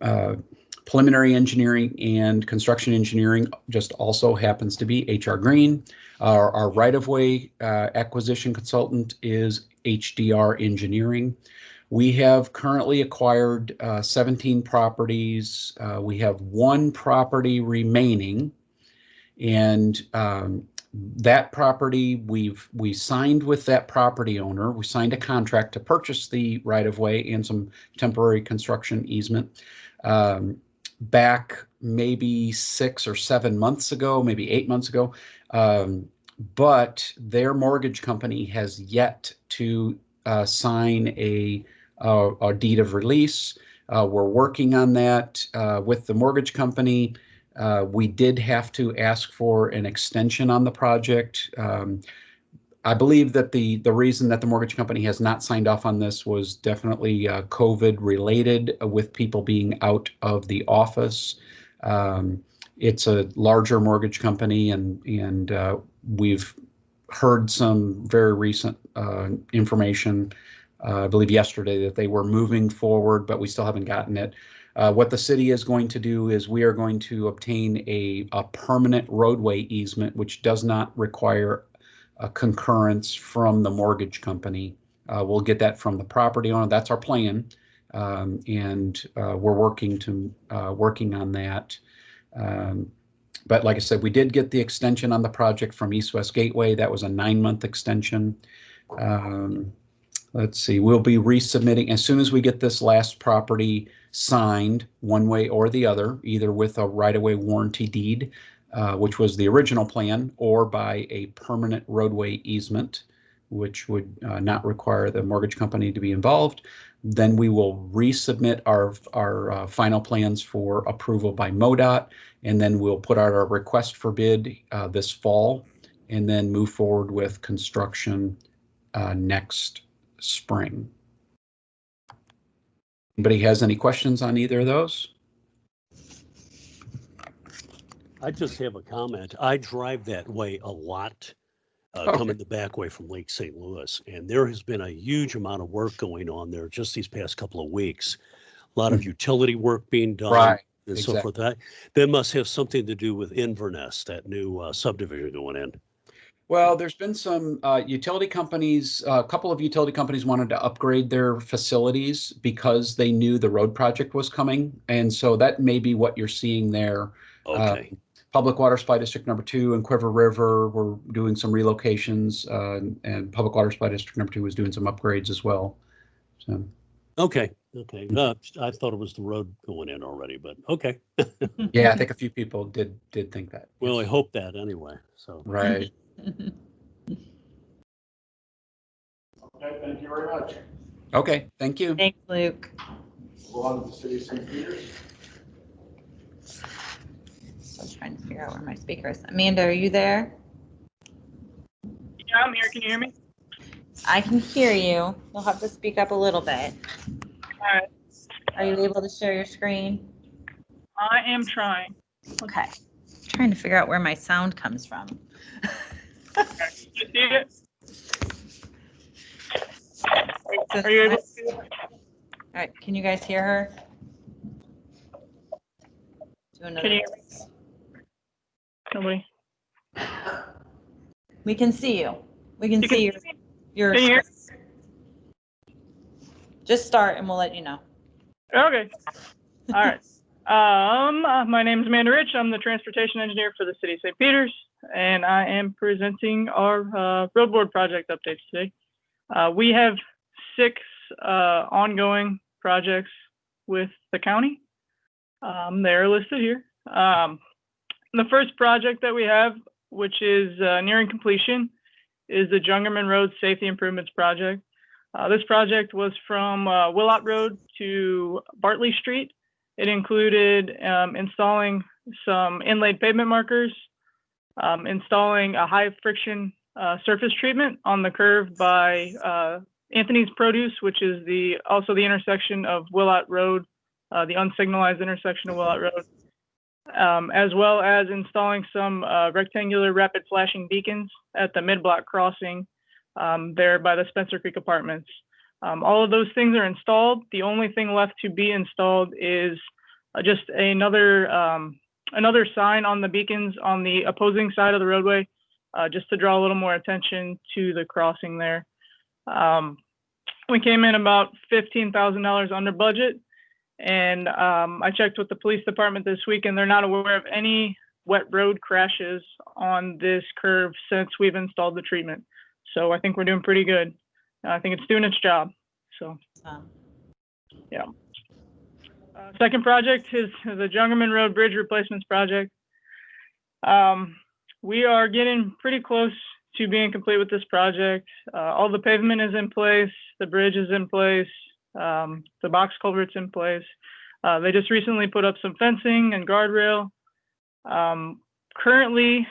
K: preliminary engineering and construction engineering just also happens to be HR Green. Our right-of-way acquisition consultant is HDR Engineering. We have currently acquired 17 properties. We have 1 property remaining, and that property we signed with that property owner. We signed a contract to purchase the right-of-way and some temporary construction easement back maybe 6 or 7 months ago, maybe 8 months ago. But their mortgage company has yet to sign a deed of release. We're working on that with the mortgage company. We did have to ask for an extension on the project. I believe that the reason that the mortgage company has not signed off on this was definitely COVID related, with people being out of the office. It's a larger mortgage company, and we've heard some very recent information, I believe yesterday, that they were moving forward, but we still haven't gotten it. What the city is going to do is we are going to obtain a permanent roadway easement, which does not require a concurrence from the mortgage company. We'll get that from the property owner. That's our plan, and we're working on that. But like I said, we did get the extension on the project from East West Gateway. That was a 9-month extension. Let's see, we'll be resubmitting as soon as we get this last property signed one way or the other, either with a right-of-way warranty deed, which was the original plan, or by a permanent roadway easement, which would not require the mortgage company to be involved. Then we will resubmit our final plans for approval by MoDOT, and then we'll put out our request for bid this fall, and then move forward with construction next spring. Anybody has any questions on either of those?
I: I just have a comment. I drive that way a lot, coming the back way from Lake St. Louis, and there has been a huge amount of work going on there just these past couple of weeks. A lot of utility work being done,
K: right,
I: and
K: exactly.
I: so forth. That must have something to do with Inverness, that new subdivision going in.
K: Well, there's been some utility companies, a couple of utility companies wanted to upgrade their facilities because they knew the road project was coming. And so that may be what you're seeing there.
I: Okay.
K: Public Water Supply District number 2 and Quiver River were doing some relocations, and Public Water Supply District number 2 was doing some upgrades as well. So.
I: Okay. I thought it was the road going in already, but okay.
K: Yeah, I think a few people did think that.
I: Well, I hope that anyway. So.
K: Right.
C: Okay, thank you very much.
K: Okay, thank you.
A: Thanks, Luke.
C: Go on to the city of St. Peters.
A: Still trying to figure out where my speaker is. Amanda, are you there?
L: Yeah, I'm here. Can you hear me?
A: I can hear you. You'll have to speak up a little bit.
L: All right.
A: Are you able to share your screen?
L: I am trying.
A: Okay. Trying to figure out where my sound comes from.
L: You see it? Are you able to see it?
A: All right. Can you guys hear her? Do another.
L: Can you hear me? Nobody.
A: We can see you. We can
L: You
A: see
L: can
A: your.
L: Can you hear?
A: Just start and we'll let you know.
L: Okay. All right. My name is Amanda Rich. I'm the transportation engineer for the city of St. Peters, and I am presenting our road board project updates today. We have 6 ongoing projects with the county. They're listed here. The first project that we have, which is nearing completion, is the Jungerman Road Safety Improvements Project. This project was from Blvd Road to Bartley Street. It included installing some inlaid pavement markers, installing a high friction surface treatment on the curve by Anthony's Produce, which is also the intersection of Blvd Road, the unsignalized intersection of Blvd Road, as well as installing some rectangular rapid flashing beacons at the mid-block crossing there by the Spencer Creek Apartments. All of those things are installed. The only thing left to be installed is just another sign on the beacons on the opposing side of the roadway, just to draw a little more attention to the crossing there. We came in about $15,000 under budget, and I checked with the police department this week, and they're not aware of any wet road crashes on this curve since we've installed the treatment. So I think we're doing pretty good. I think it's doing its job. So, yeah. Second project is the Jungerman Road Bridge Replacements Project. We are getting pretty close to being complete with this project. All the pavement is in place, the bridge is in place, the box culvert's in place. They just recently put up some fencing and guardrail. Currently,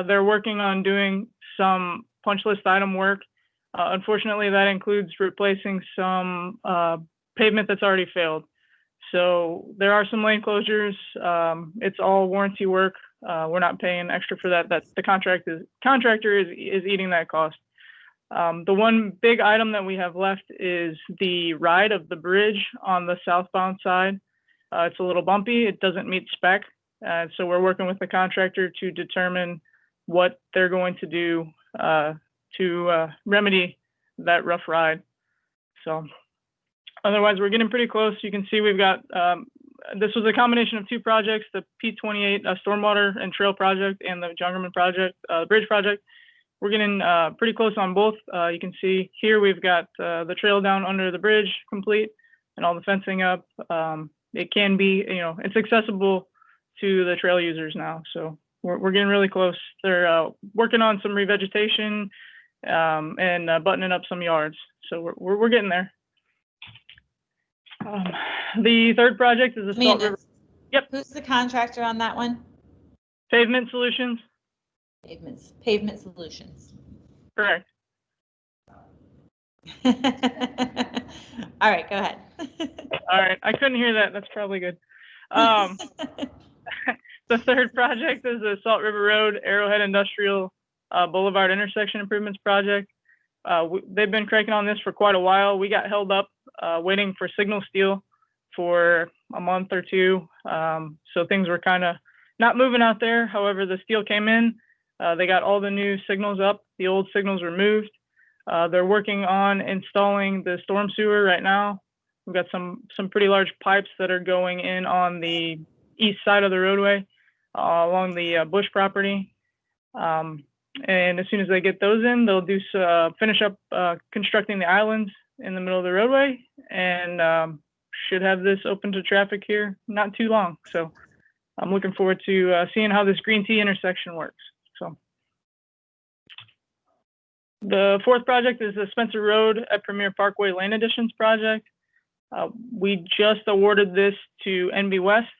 L: they're working on doing some punch list item work. Unfortunately, that includes replacing some pavement that's already failed. So there are some lane closures. It's all warranty work. We're not paying extra for that. That's the contractor is eating that cost. The one big item that we have left is the ride of the bridge on the southbound side. It's a little bumpy. It doesn't meet spec. So we're working with the contractor to determine what they're going to do to remedy that rough ride. So otherwise, we're getting pretty close. You can see we've got, this was a combination of 2 projects, the P28 Stormwater and Trail Project and the Jungerman Project, Bridge Project. We're getting pretty close on both. You can see here we've got the trail down under the bridge complete and all the fencing up. It can be, it's accessible to the trail users now. So we're getting really close. They're working on some revegetation and buttoning up some yards. So we're getting there. The third project is the Salt River. Yep.
A: Who's the contractor on that one?
L: Pavement Solutions.
A: Pavement Solutions.
L: Correct.
A: All right, go ahead.
L: All right, I couldn't hear that. That's probably good. The third project is the Salt River Road Arrowhead Industrial Boulevard Intersection Improvements Project. They've been cranking on this for quite a while. We got held up waiting for signal steel for a month or 2. So things were kind of not moving out there. However, the steel came in. They got all the new signals up. The old signals were moved. They're working on installing the storm sewer right now. We've got some pretty large pipes that are going in on the east side of the roadway. along the Bush property. And as soon as they get those in, they'll finish up constructing the islands in the middle of the roadway, and should have this open to traffic here not too long. So I'm looking forward to seeing how this green tea intersection works. So the fourth project is the Spencer Road at Premier Parkway Lane Additions project. We just awarded this to NB West.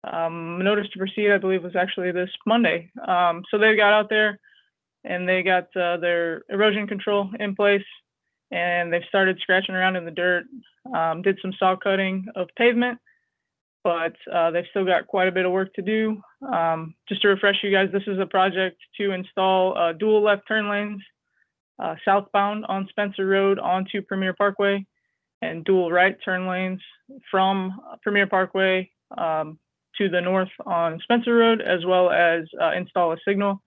L: Notice to proceed, I believe, was actually this Monday. So they got out there and they got their erosion control in place, and they've started scratching around in the dirt, did some saw cutting of pavement, but they've still got quite a bit of work to do. Just to refresh you guys, this is a project to install dual left turn lanes southbound on Spencer Road onto Premier Parkway, and dual right turn lanes from Premier Parkway to the north on Spencer Road, as well as install a signal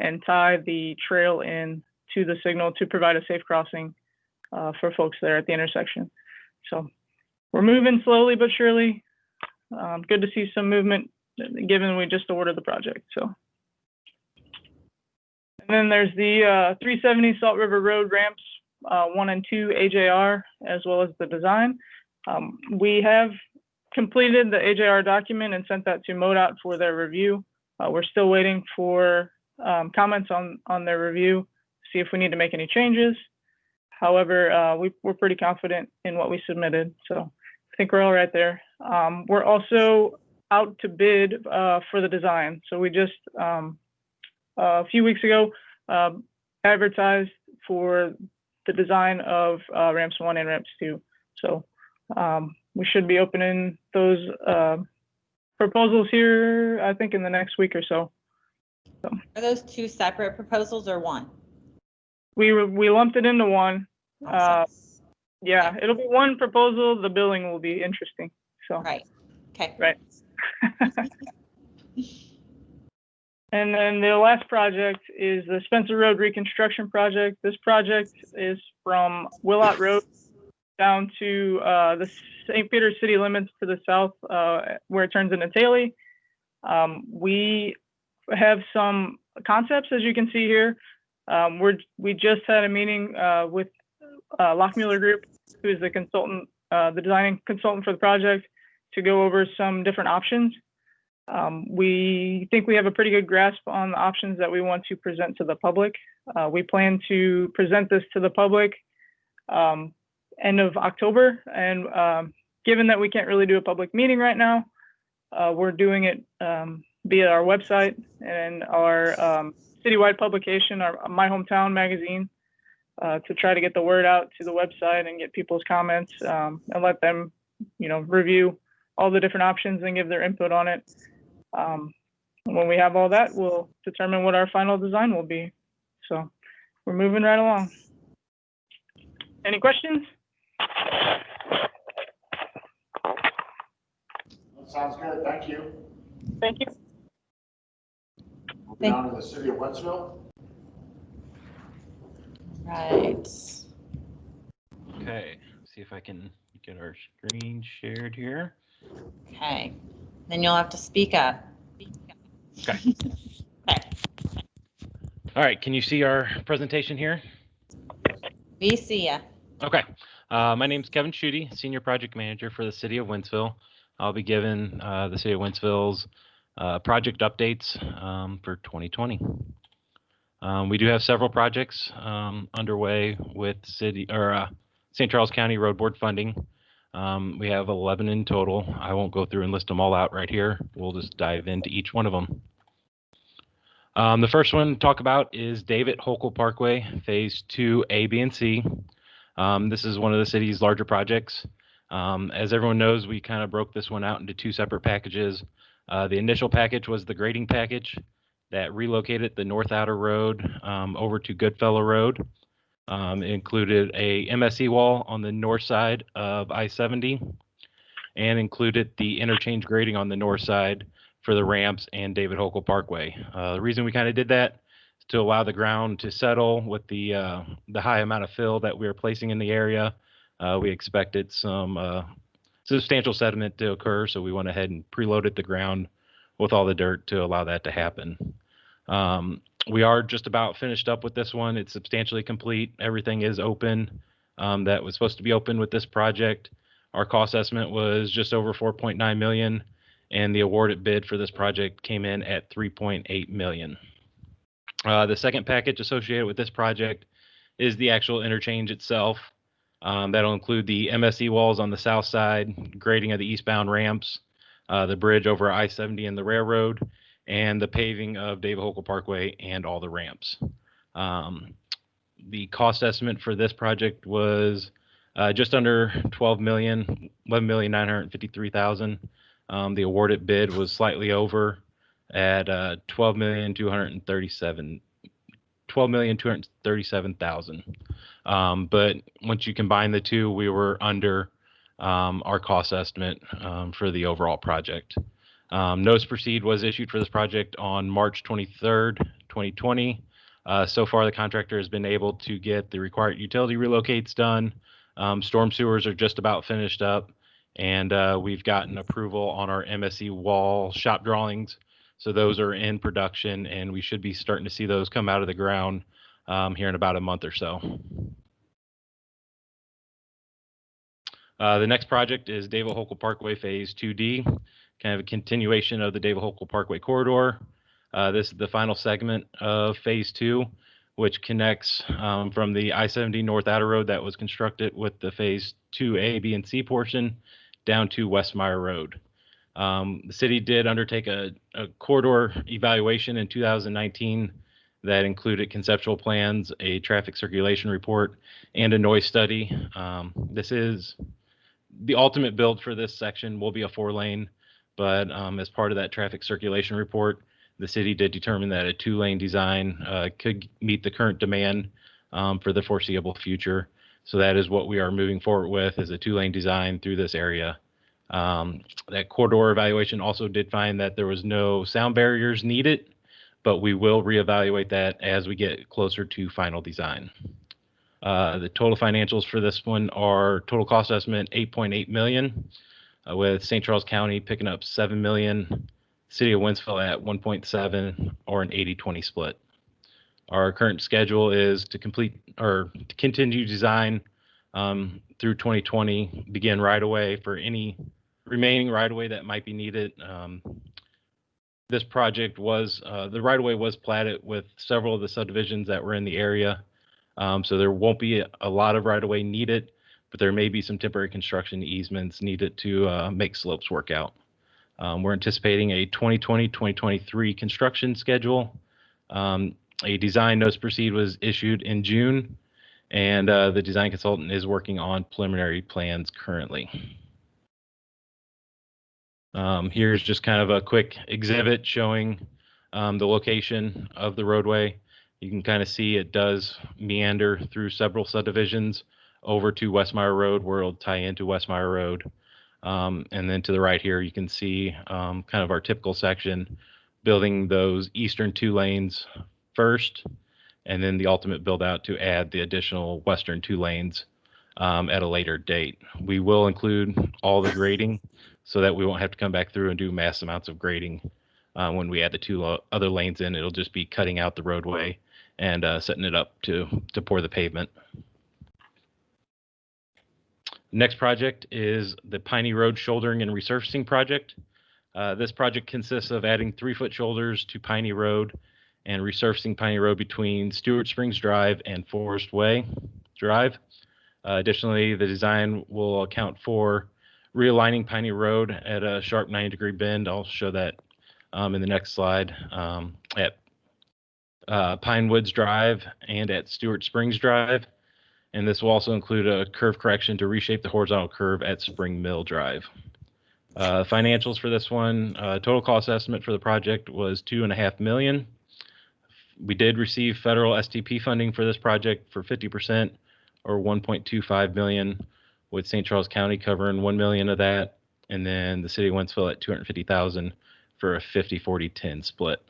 L: and tie the trail in to the signal to provide a safe crossing for folks there at the intersection. So we're moving slowly but surely. Good to see some movement given we just awarded the project. So, and then there's the 370 Salt River Road ramps 1 and 2 AJR, as well as the design. We have completed the AJR document and sent that to MoDOT for their review. We're still waiting for comments on their review, see if we need to make any changes. However, we're pretty confident in what we submitted, so I think we're all right there. We're also out to bid for the design. So we just, a few weeks ago, advertised for the design of ramps 1 and ramps 2. So we should be opening those proposals here, I think, in the next week or so.
A: Are those 2 separate proposals or 1?
L: We lumped it into one.
A: Awesome.
L: Yeah, it'll be one proposal. The billing will be interesting. So
A: Right. Okay.
L: Right. And then the last project is the Spencer Road reconstruction project. This project is from Willott Road down to the St. Peter's city limits to the south, where it turns into Taylor. We have some concepts, as you can see here. We just had a meeting with Lockmuller Group, who is the consultant, the designing consultant for the project, to go over some different options. We think we have a pretty good grasp on the options that we want to present to the public. We plan to present this to the public end of October, and given that we can't really do a public meeting right now, we're doing it via our website and our citywide publication, our My Hometown magazine, to try to get the word out to the website and get people's comments, and let them, review all the different options and give their input on it. When we have all that, we'll determine what our final design will be. So we're moving right along. Any questions?
C: That sounds good. Thank you.
L: Thank you.
C: Moving on to the city of Wentzville.
A: Right.
M: Okay, see if I can get our screen shared here.
A: Okay. Then you'll have to speak up.
M: Okay.
A: Okay.
M: All right, can you see our presentation here?
A: We see ya.
M: Okay. My name is Kevin Schutte, Senior Project Manager for the City of Wentzville. I'll be giving the City of Wentzville's project updates for 2020. We do have several projects underway with St. Charles County Road Board funding. We have 11 in total. I won't go through and list them all out right here. We'll just dive into each one of them. The first one to talk about is David Hochul Parkway, Phase 2 A, B, and C. This is one of the city's larger projects. As everyone knows, we kind of broke this one out into 2 separate packages. The initial package was the grading package that relocated the North Outer Road over to Goodfellow Road. It included a MSE wall on the north side of I-70 and included the interchange grading on the north side for the ramps and David Hochul Parkway. The reason we kind of did that is to allow the ground to settle with the high amount of fill that we were placing in the area. We expected some substantial sediment to occur, so we went ahead and preloaded the ground with all the dirt to allow that to happen. We are just about finished up with this one. It's substantially complete. Everything is open that was supposed to be open with this project. Our cost estimate was just over 4.9 million, and the awarded bid for this project came in at 3.8 million. The second package associated with this project is the actual interchange itself. That'll include the MSE walls on the south side, grading of the eastbound ramps, the bridge over I-70 and the railroad, and the paving of David Hochul Parkway and all the ramps. The cost estimate for this project was just under 12 million, 11,953,000. The awarded bid was slightly over at 12,237,000. But once you combine the two, we were under our cost estimate for the overall project. Notice to proceed was issued for this project on March 23rd, 2020. So far, the contractor has been able to get the required utility relocates done. Storm sewers are just about finished up, and we've gotten approval on our MSE wall shop drawings. So those are in production, and we should be starting to see those come out of the ground here in about a month or so. The next project is David Hochul Parkway Phase 2D, kind of a continuation of the David Hochul Parkway corridor. This is the final segment of Phase 2, which connects from the I-70 North Outer Road that was constructed with the Phase 2A, B, and C portion down to Westmeyer Road. The city did undertake a corridor evaluation in 2019 that included conceptual plans, a traffic circulation report, and a noise study. This is the ultimate build for this section will be a 4-lane, but as part of that traffic circulation report, the city did determine that a 2-lane design could meet the current demand for the foreseeable future. So that is what we are moving forward with, is a 2-lane design through this area. That corridor evaluation also did find that there was no sound barriers needed, but we will reevaluate that as we get closer to final design. The total financials for this one are total cost estimate 8.8 million, with St. Charles County picking up 7 million, City of Wentzville at 1.7, or an 80-20 split. Our current schedule is to complete or to continue design through 2020, begin right away for any remaining right of way that might be needed. This project was, the right of way was platted with several of the subdivisions that were in the area. So there won't be a lot of right of way needed, but there may be some temporary construction easements needed to make slopes work out. We're anticipating a 2020-2023 construction schedule. A design notice to proceed was issued in June, and the design consultant is working on preliminary plans currently. Here's just kind of a quick exhibit showing the location of the roadway. You can kind of see it does meander through several subdivisions over to Westmeyer Road, where it'll tie into Westmeyer Road. And then to the right here, you can see kind of our typical section, building those eastern 2 lanes first, and then the ultimate build out to add the additional western 2 lanes at a later date. We will include all the grading so that we won't have to come back through and do mass amounts of grading. When we add the 2 other lanes in, it'll just be cutting out the roadway and setting it up to pour the pavement. Next project is the Piney Road Shouldering and Resurfacing Project. This project consists of adding 3-foot shoulders to Piney Road and resurfacing Piney Road between Stewart Springs Drive and Forest Way Drive. Additionally, the design will account for realigning Piney Road at a sharp 90-degree bend. I'll show that in the next slide, at Pine Woods Drive and at Stewart Springs Drive. And this will also include a curve correction to reshape the horizontal curve at Spring Mill Drive. Financials for this one, total cost estimate for the project was $2.5 million. We did receive federal STP funding for this project for 50%, or $1.25 million, with St. Charles County covering $1 million of that, and then the City of Wentzville at $250,000 for a 50-40-10 split.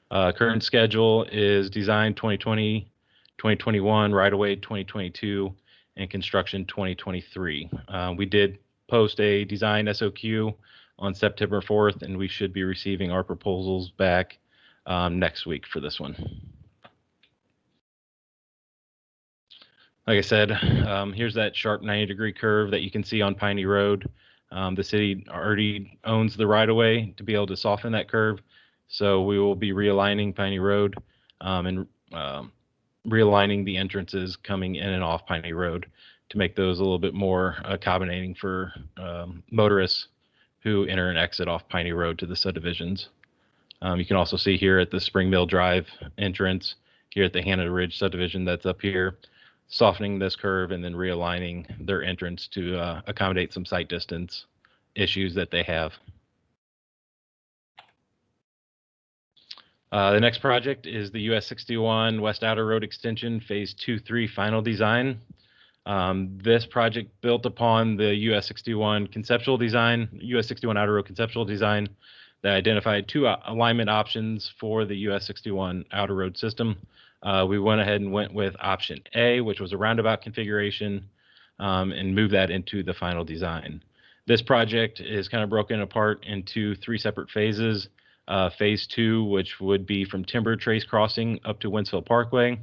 M: Current schedule is design 2020, 2021, right-of-way 2022, and construction 2023. We did post a design SOQ on September 4th, and we should be receiving our proposals back next week for this one. Like I said, here's that sharp 90-degree curve that you can see on Piney Road. The city already owns the right-of-way to be able to soften that curve, so we will be realigning Piney Road and realigning the entrances coming in and off Piney Road to make those a little bit more accommodating for motorists who enter and exit off Piney Road to the subdivisions. You can also see here at the Spring Mill Drive entrance, here at the Hannah Ridge subdivision that's up here, softening this curve and then realigning their entrance to accommodate some sight distance issues that they have. The next project is the US 61 West Outer Road Extension Phase 2-3 final design. This project built upon the US 61 conceptual design, US 61 Outer Road conceptual design that identified two alignment options for the US 61 Outer Road system. We went ahead and went with option A, which was a roundabout configuration, and moved that into the final design. This project is kind of broken apart into three separate phases. Phase 2, which would be from Timber Trace Crossing up to Wentzville Parkway.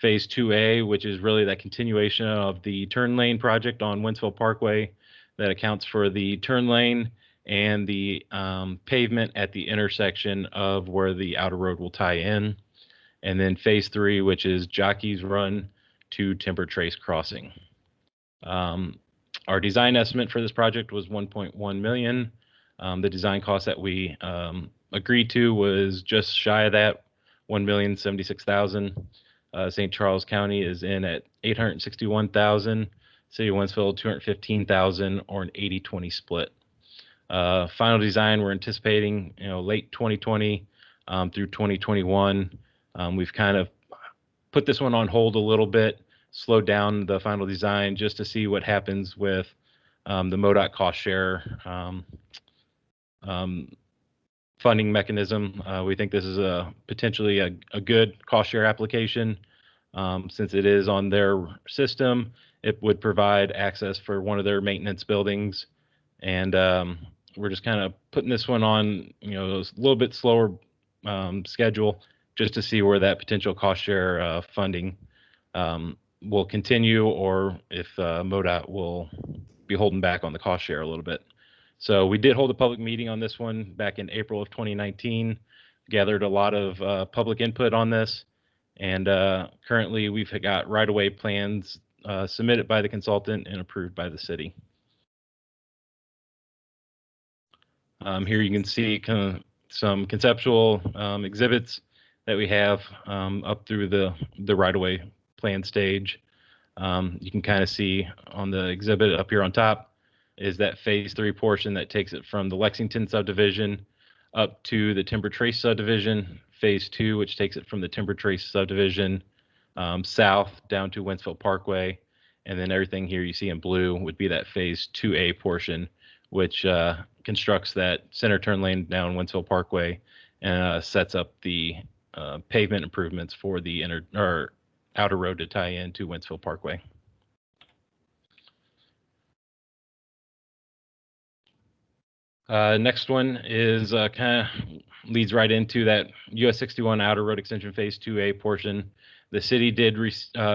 M: Phase 2A, which is really that continuation of the turn lane project on Wentzville Parkway that accounts for the turn lane and the pavement at the intersection of where the outer road will tie in. And then Phase 3, which is Jockey's Run to Timber Trace Crossing. Our design estimate for this project was $1.1 million. The design cost that we agreed to was just shy of that, $1,076,000. St. Charles County is in at $861,000. City of Wentzville $215,000, or an 80-20 split. Final design we're anticipating, late 2020 through 2021. We've kind of put this one on hold a little bit, slowed down the final design just to see what happens with the MoDOT cost share funding mechanism. We think this is potentially a good cost share application. Since it is on their system, it would provide access for one of their maintenance buildings. And we're just kind of putting this one on, a little bit slower schedule just to see where that potential cost share funding will continue, or if MoDOT will be holding back on the cost share a little bit. So we did hold a public meeting on this one back in April of 2019, gathered a lot of public input on this, and currently we've got right-of-way plans submitted by the consultant and approved by the city. Here you can see kind of some conceptual exhibits that we have up through the right-of-way plan stage. You can kind of see on the exhibit up here on top is that Phase 3 portion that takes it from the Lexington subdivision up to the Timber Trace subdivision. Phase 2, which takes it from the Timber Trace subdivision south down to Wentzville Parkway. And then everything here you see in blue would be that Phase 2A portion, which constructs that center turn lane down Wentzville Parkway and sets up the pavement improvements for the outer road to tie in to Wentzville Parkway. Next one is kind of leads right into that US 61 Outer Road Extension Phase 2A portion. The city did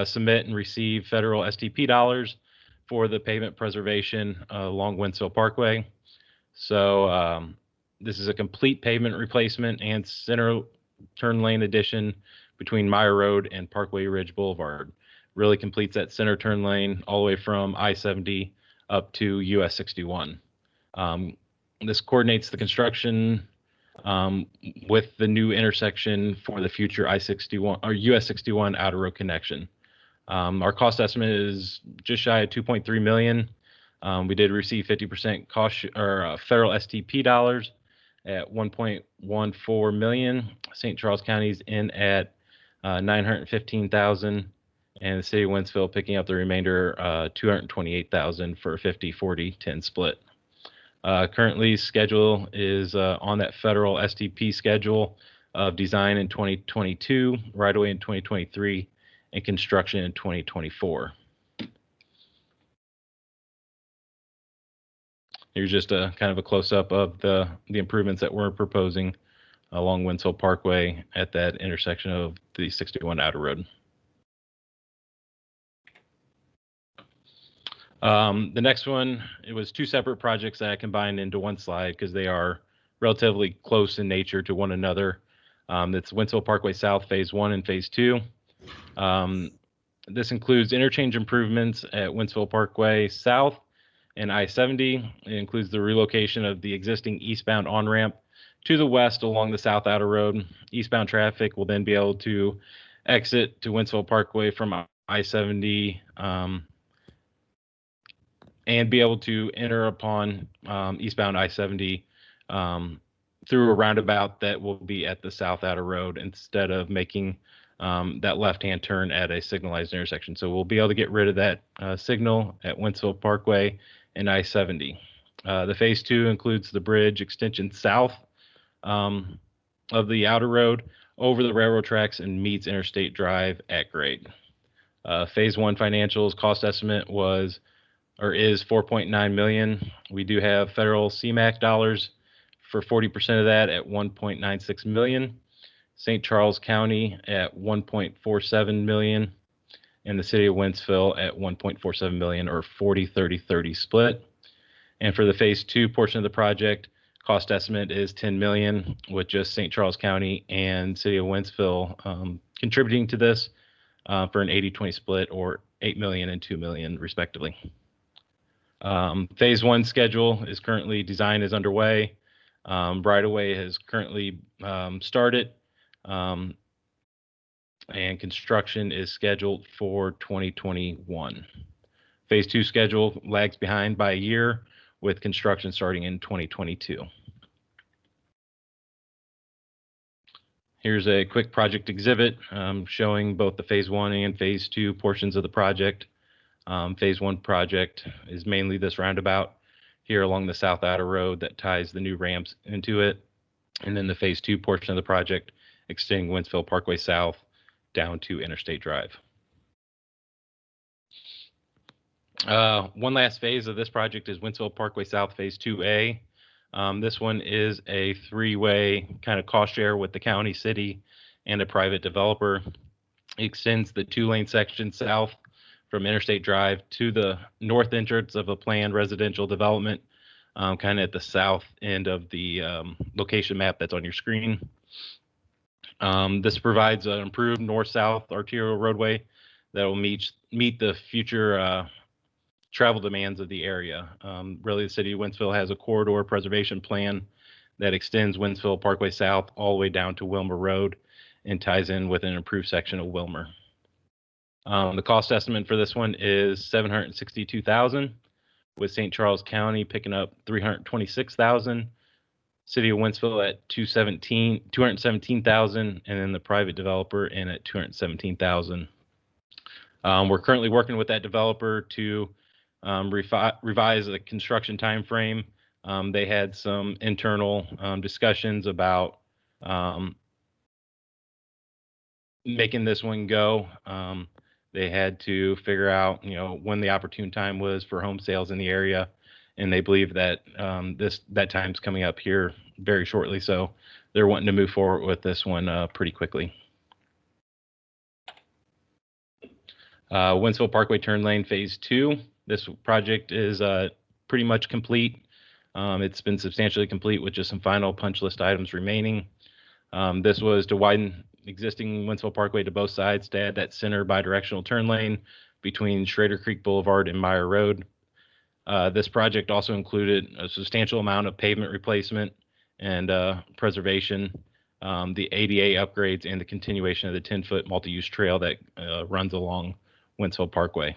M: submit and receive federal STP dollars for the pavement preservation along Wentzville Parkway. So this is a complete pavement replacement and center turn lane addition between Meyer Road and Parkway Ridge Boulevard. Really completes that center turn lane all the way from I-70 up to US 61. This coordinates the construction with the new intersection for the future I-61 or US 61 Outer Road connection. Our cost estimate is just shy of $2.3 million. We did receive 50% cost or federal STP dollars at $1.14 million. St. Charles County's in at $915,000, and the city of Wentzville picking up the remainder, $228,000 for a 50-40-10 split. Currently, schedule is on that federal STP schedule of design in 2022, right away in 2023, and construction in 2024. Here's just a kind of a close-up of the improvements that we're proposing along Winsville Parkway at that intersection of the 61 Outer Road. The next one, it was two separate projects that I combined into one slide because they are relatively close in nature to one another. It's Winsville Parkway South Phase 1 and Phase 2. This includes interchange improvements at Winsville Parkway South and I-70. It includes the relocation of the existing eastbound on-ramp to the west along the South Outer Road. Eastbound traffic will then be able to exit to Winsville Parkway from I-70 and be able to enter upon eastbound I-70 through a roundabout that will be at the South Outer Road instead of making that left-hand turn at a signalized intersection. So we'll be able to get rid of that signal at Winsville Parkway and I-70. The Phase 2 includes the bridge extension south of the Outer Road over the railroad tracks and meets Interstate Drive at grade. Phase 1 financials cost estimate was or is 4.9 million. We do have federal CMAQ dollars for 40% of that at 1.96 million. St. Charles County at 1.47 million, and the city of Wentzville at 1.47 million, or 40-30-30 split. And for the Phase 2 portion of the project, cost estimate is 10 million, with just St. Charles County and city of Wentzville contributing to this for an 80-20 split, or 8 million and 2 million respectively. Phase 1 schedule is currently, design is underway. Right-of-way has currently started. And construction is scheduled for 2021. Phase 2 schedule lags behind by a year, with construction starting in 2022. Here's a quick project exhibit showing both the Phase 1 and Phase 2 portions of the project. Phase 1 project is mainly this roundabout here along the South Outer Road that ties the new ramps into it. And then the Phase 2 portion of the project extending Winsville Parkway South down to Interstate Drive. One last phase of this project is Winsville Parkway South Phase 2A. This one is a three-way kind of cost share with the county, city, and a private developer. It extends the two-lane section south from Interstate Drive to the north entrance of a planned residential development, kind of at the south end of the location map that's on your screen. This provides an improved north-south arterial roadway that will meet the future travel demands of the area. Really, the city of Wentzville has a corridor preservation plan that extends Winsville Parkway South all the way down to Wilmer Road and ties in with an improved section of Wilmer. The cost estimate for this one is $762,000, with St. Charles County picking up $326,000. City of Wentzville at $217,000, and then the private developer in at $217,000. We're currently working with that developer to revise the construction time frame. They had some internal discussions about making this one go. They had to figure out, when the opportune time was for home sales in the area. And they believe that that time's coming up here very shortly, so they're wanting to move forward with this one pretty quickly. Winsville Parkway Turn Lane Phase 2. This project is pretty much complete. It's been substantially complete with just some final punch list items remaining. This was to widen existing Winsville Parkway to both sides to add that center bidirectional turn lane between Schrader Creek Boulevard and Meyer Road. This project also included a substantial amount of pavement replacement and preservation, the ADA upgrades, and the continuation of the 10-foot multi-use trail that runs along Winsville Parkway.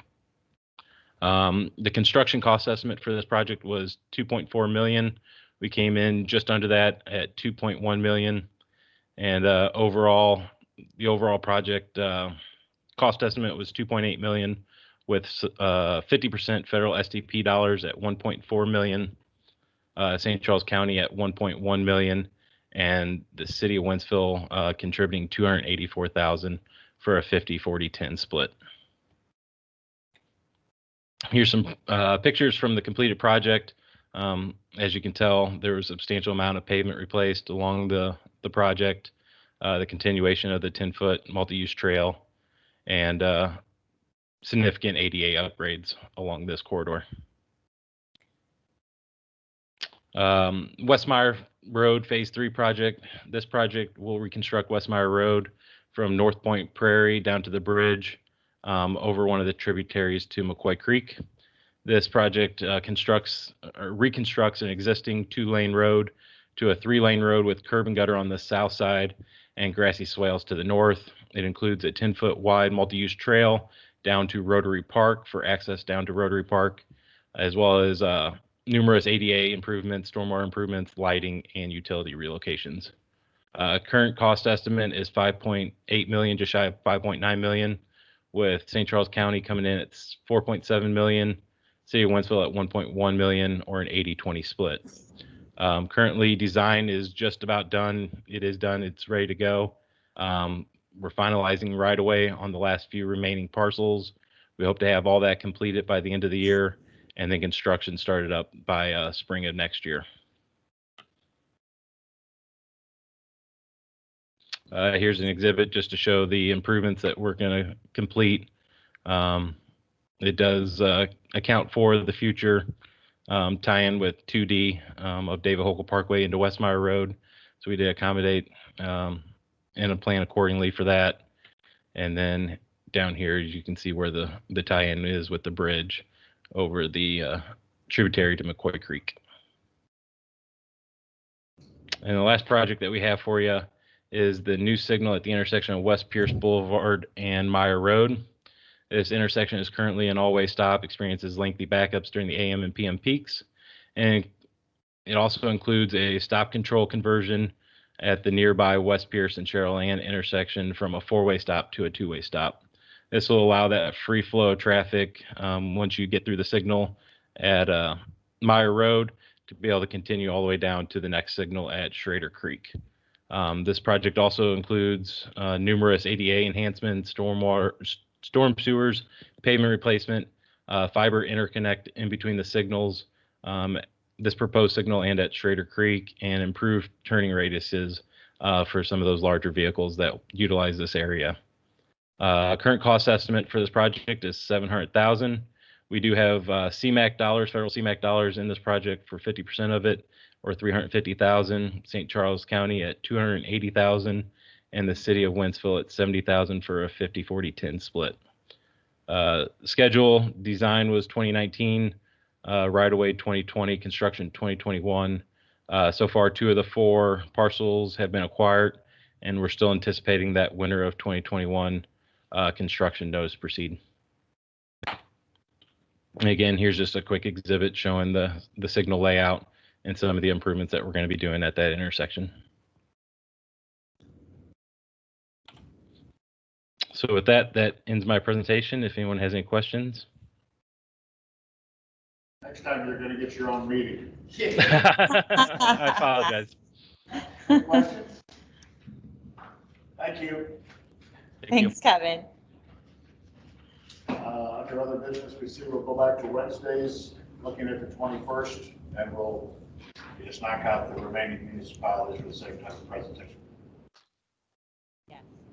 M: The construction cost estimate for this project was $2.4 million. We came in just under that at $2.1 million. And the overall project cost estimate was $2.8 million. With 50% federal SDP dollars at $1.4 million, St. Charles County at $1.1 million, and the city of Wentzville contributing $284,000 for a 50-40-10 split. Here's some pictures from the completed project. As you can tell, there was a substantial amount of pavement replaced along the project, the continuation of the 10-foot multi-use trail, and significant ADA upgrades along this corridor. Westmeyer Road Phase 3 project. This project will reconstruct Westmeyer Road from North Point Prairie down to the bridge over one of the tributaries to McCoy Creek. This project reconstructs an existing 2-lane road to a 3-lane road with curb and gutter on the south side and grassy swales to the north. It includes a 10-foot wide multi-use trail down to Rotary Park for access down to Rotary Park, as well as numerous ADA improvements, stormwater improvements, lighting, and utility relocations. Current cost estimate is $5.8 million, just shy of $5.9 million, with St. Charles County coming in at $4.7 million, City of Wentzville at $1.1 million, or an 80-20 split. Currently, design is just about done. It is done. It's ready to go. We're finalizing right away on the last few remaining parcels. We hope to have all that completed by the end of the year, and then construction started up by spring of next year. Here's an exhibit just to show the improvements that we're going to complete. It does account for the future tie-in with 2D of David Hochul Parkway into Westmeyer Road. So we did accommodate and a plan accordingly for that. And then down here, you can see where the tie-in is with the bridge over the tributary to McCoy Creek. And the last project that we have for you is the new signal at the intersection of West Pierce Boulevard and Meyer Road. This intersection is currently an all-way stop, experiences lengthy backups during the AM and PM peaks. And it also includes a stop control conversion at the nearby West Pierce and Cheryl Ann intersection from a 4-way stop to a 2-way stop. This will allow that free flow of traffic once you get through the signal at Meyer Road to be able to continue all the way down to the next signal at Schrader Creek. This project also includes numerous ADA enhancements, storm sewers, pavement replacement, fiber interconnect in between the signals, this proposed signal and at Schrader Creek, and improved turning radiuses for some of those larger vehicles that utilize this area. Current cost estimate for this project is $700,000. We do have CMAQ dollars, federal CMAQ dollars in this project for 50% of it, or $350,000. St. Charles County at $280,000, and the City of Wentzville at $70,000 for a 50-40-10 split. Schedule design was 2019, right away 2020, construction 2021. So far, 2 of the 4 parcels have been acquired, and we're still anticipating that winter of 2021 construction notice proceed. And again, here's just a quick exhibit showing the signal layout and some of the improvements that we're going to be doing at that intersection. So with that, that ends my presentation. If anyone has any questions.
C: Next time you're going to get your own meeting.
M: I apologize.
C: Questions? Thank you.
A: Thanks, Kevin.
C: Under other business, we see we'll go back to Wednesdays, looking at the 21st, and we'll just knock out the remaining municipalities for the same type of presentation.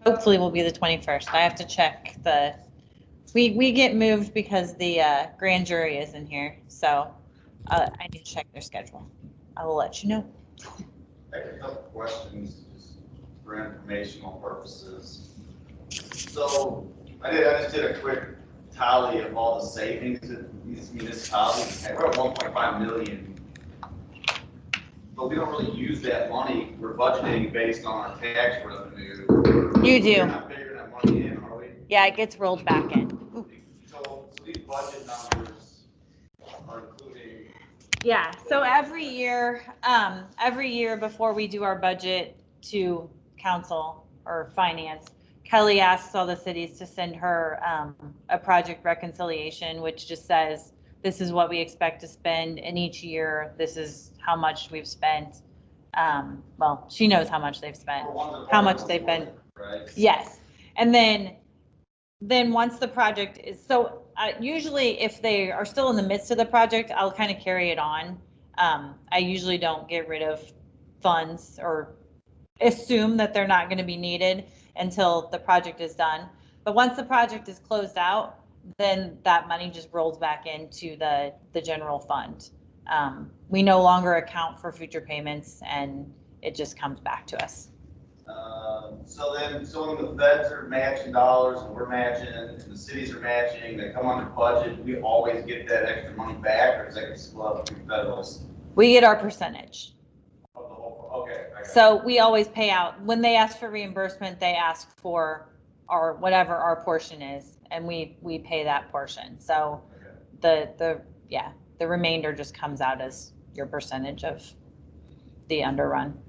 A: Hopefully will be the 21st. I have to check we get moved because the grand jury is in here. So I need to check their schedule. I will let you know.
F: I have a couple questions just for informational purposes. So I just did a quick tally of all the savings that these municipalities had. We're at 1.5 million. But we don't really use that money. We're budgeting based on our tax revenue.
A: You do.
F: We're not figuring that money in, are we?
A: Yeah, it gets rolled back in.
F: So these budget numbers are including.
A: Yeah, so every year before we do our budget to council or finance, Kelly asks all the cities to send her a project reconciliation, which just says, this is what we expect to spend in each year. This is how much we've spent. Well, she knows how much they've spent, how much they've been.
F: Right.
A: Yes. And then once the project is, so usually if they are still in the midst of the project, I'll kind of carry it on. I usually don't get rid of funds or assume that they're not going to be needed until the project is done. But once the project is closed out, then that money just rolls back into the general fund. We no longer account for future payments, and it just comes back to us.
F: So when the feds are matching dollars and we're matching and the cities are matching, they come under budget, we always get that extra money back, or is that split up between federals?
A: We get our percentage.
F: Of the whole, okay. I got it.
A: So we always pay out. When they ask for reimbursement, they ask for our, whatever our portion is, and we pay that portion. So the remainder just comes out as your percentage of the underrun.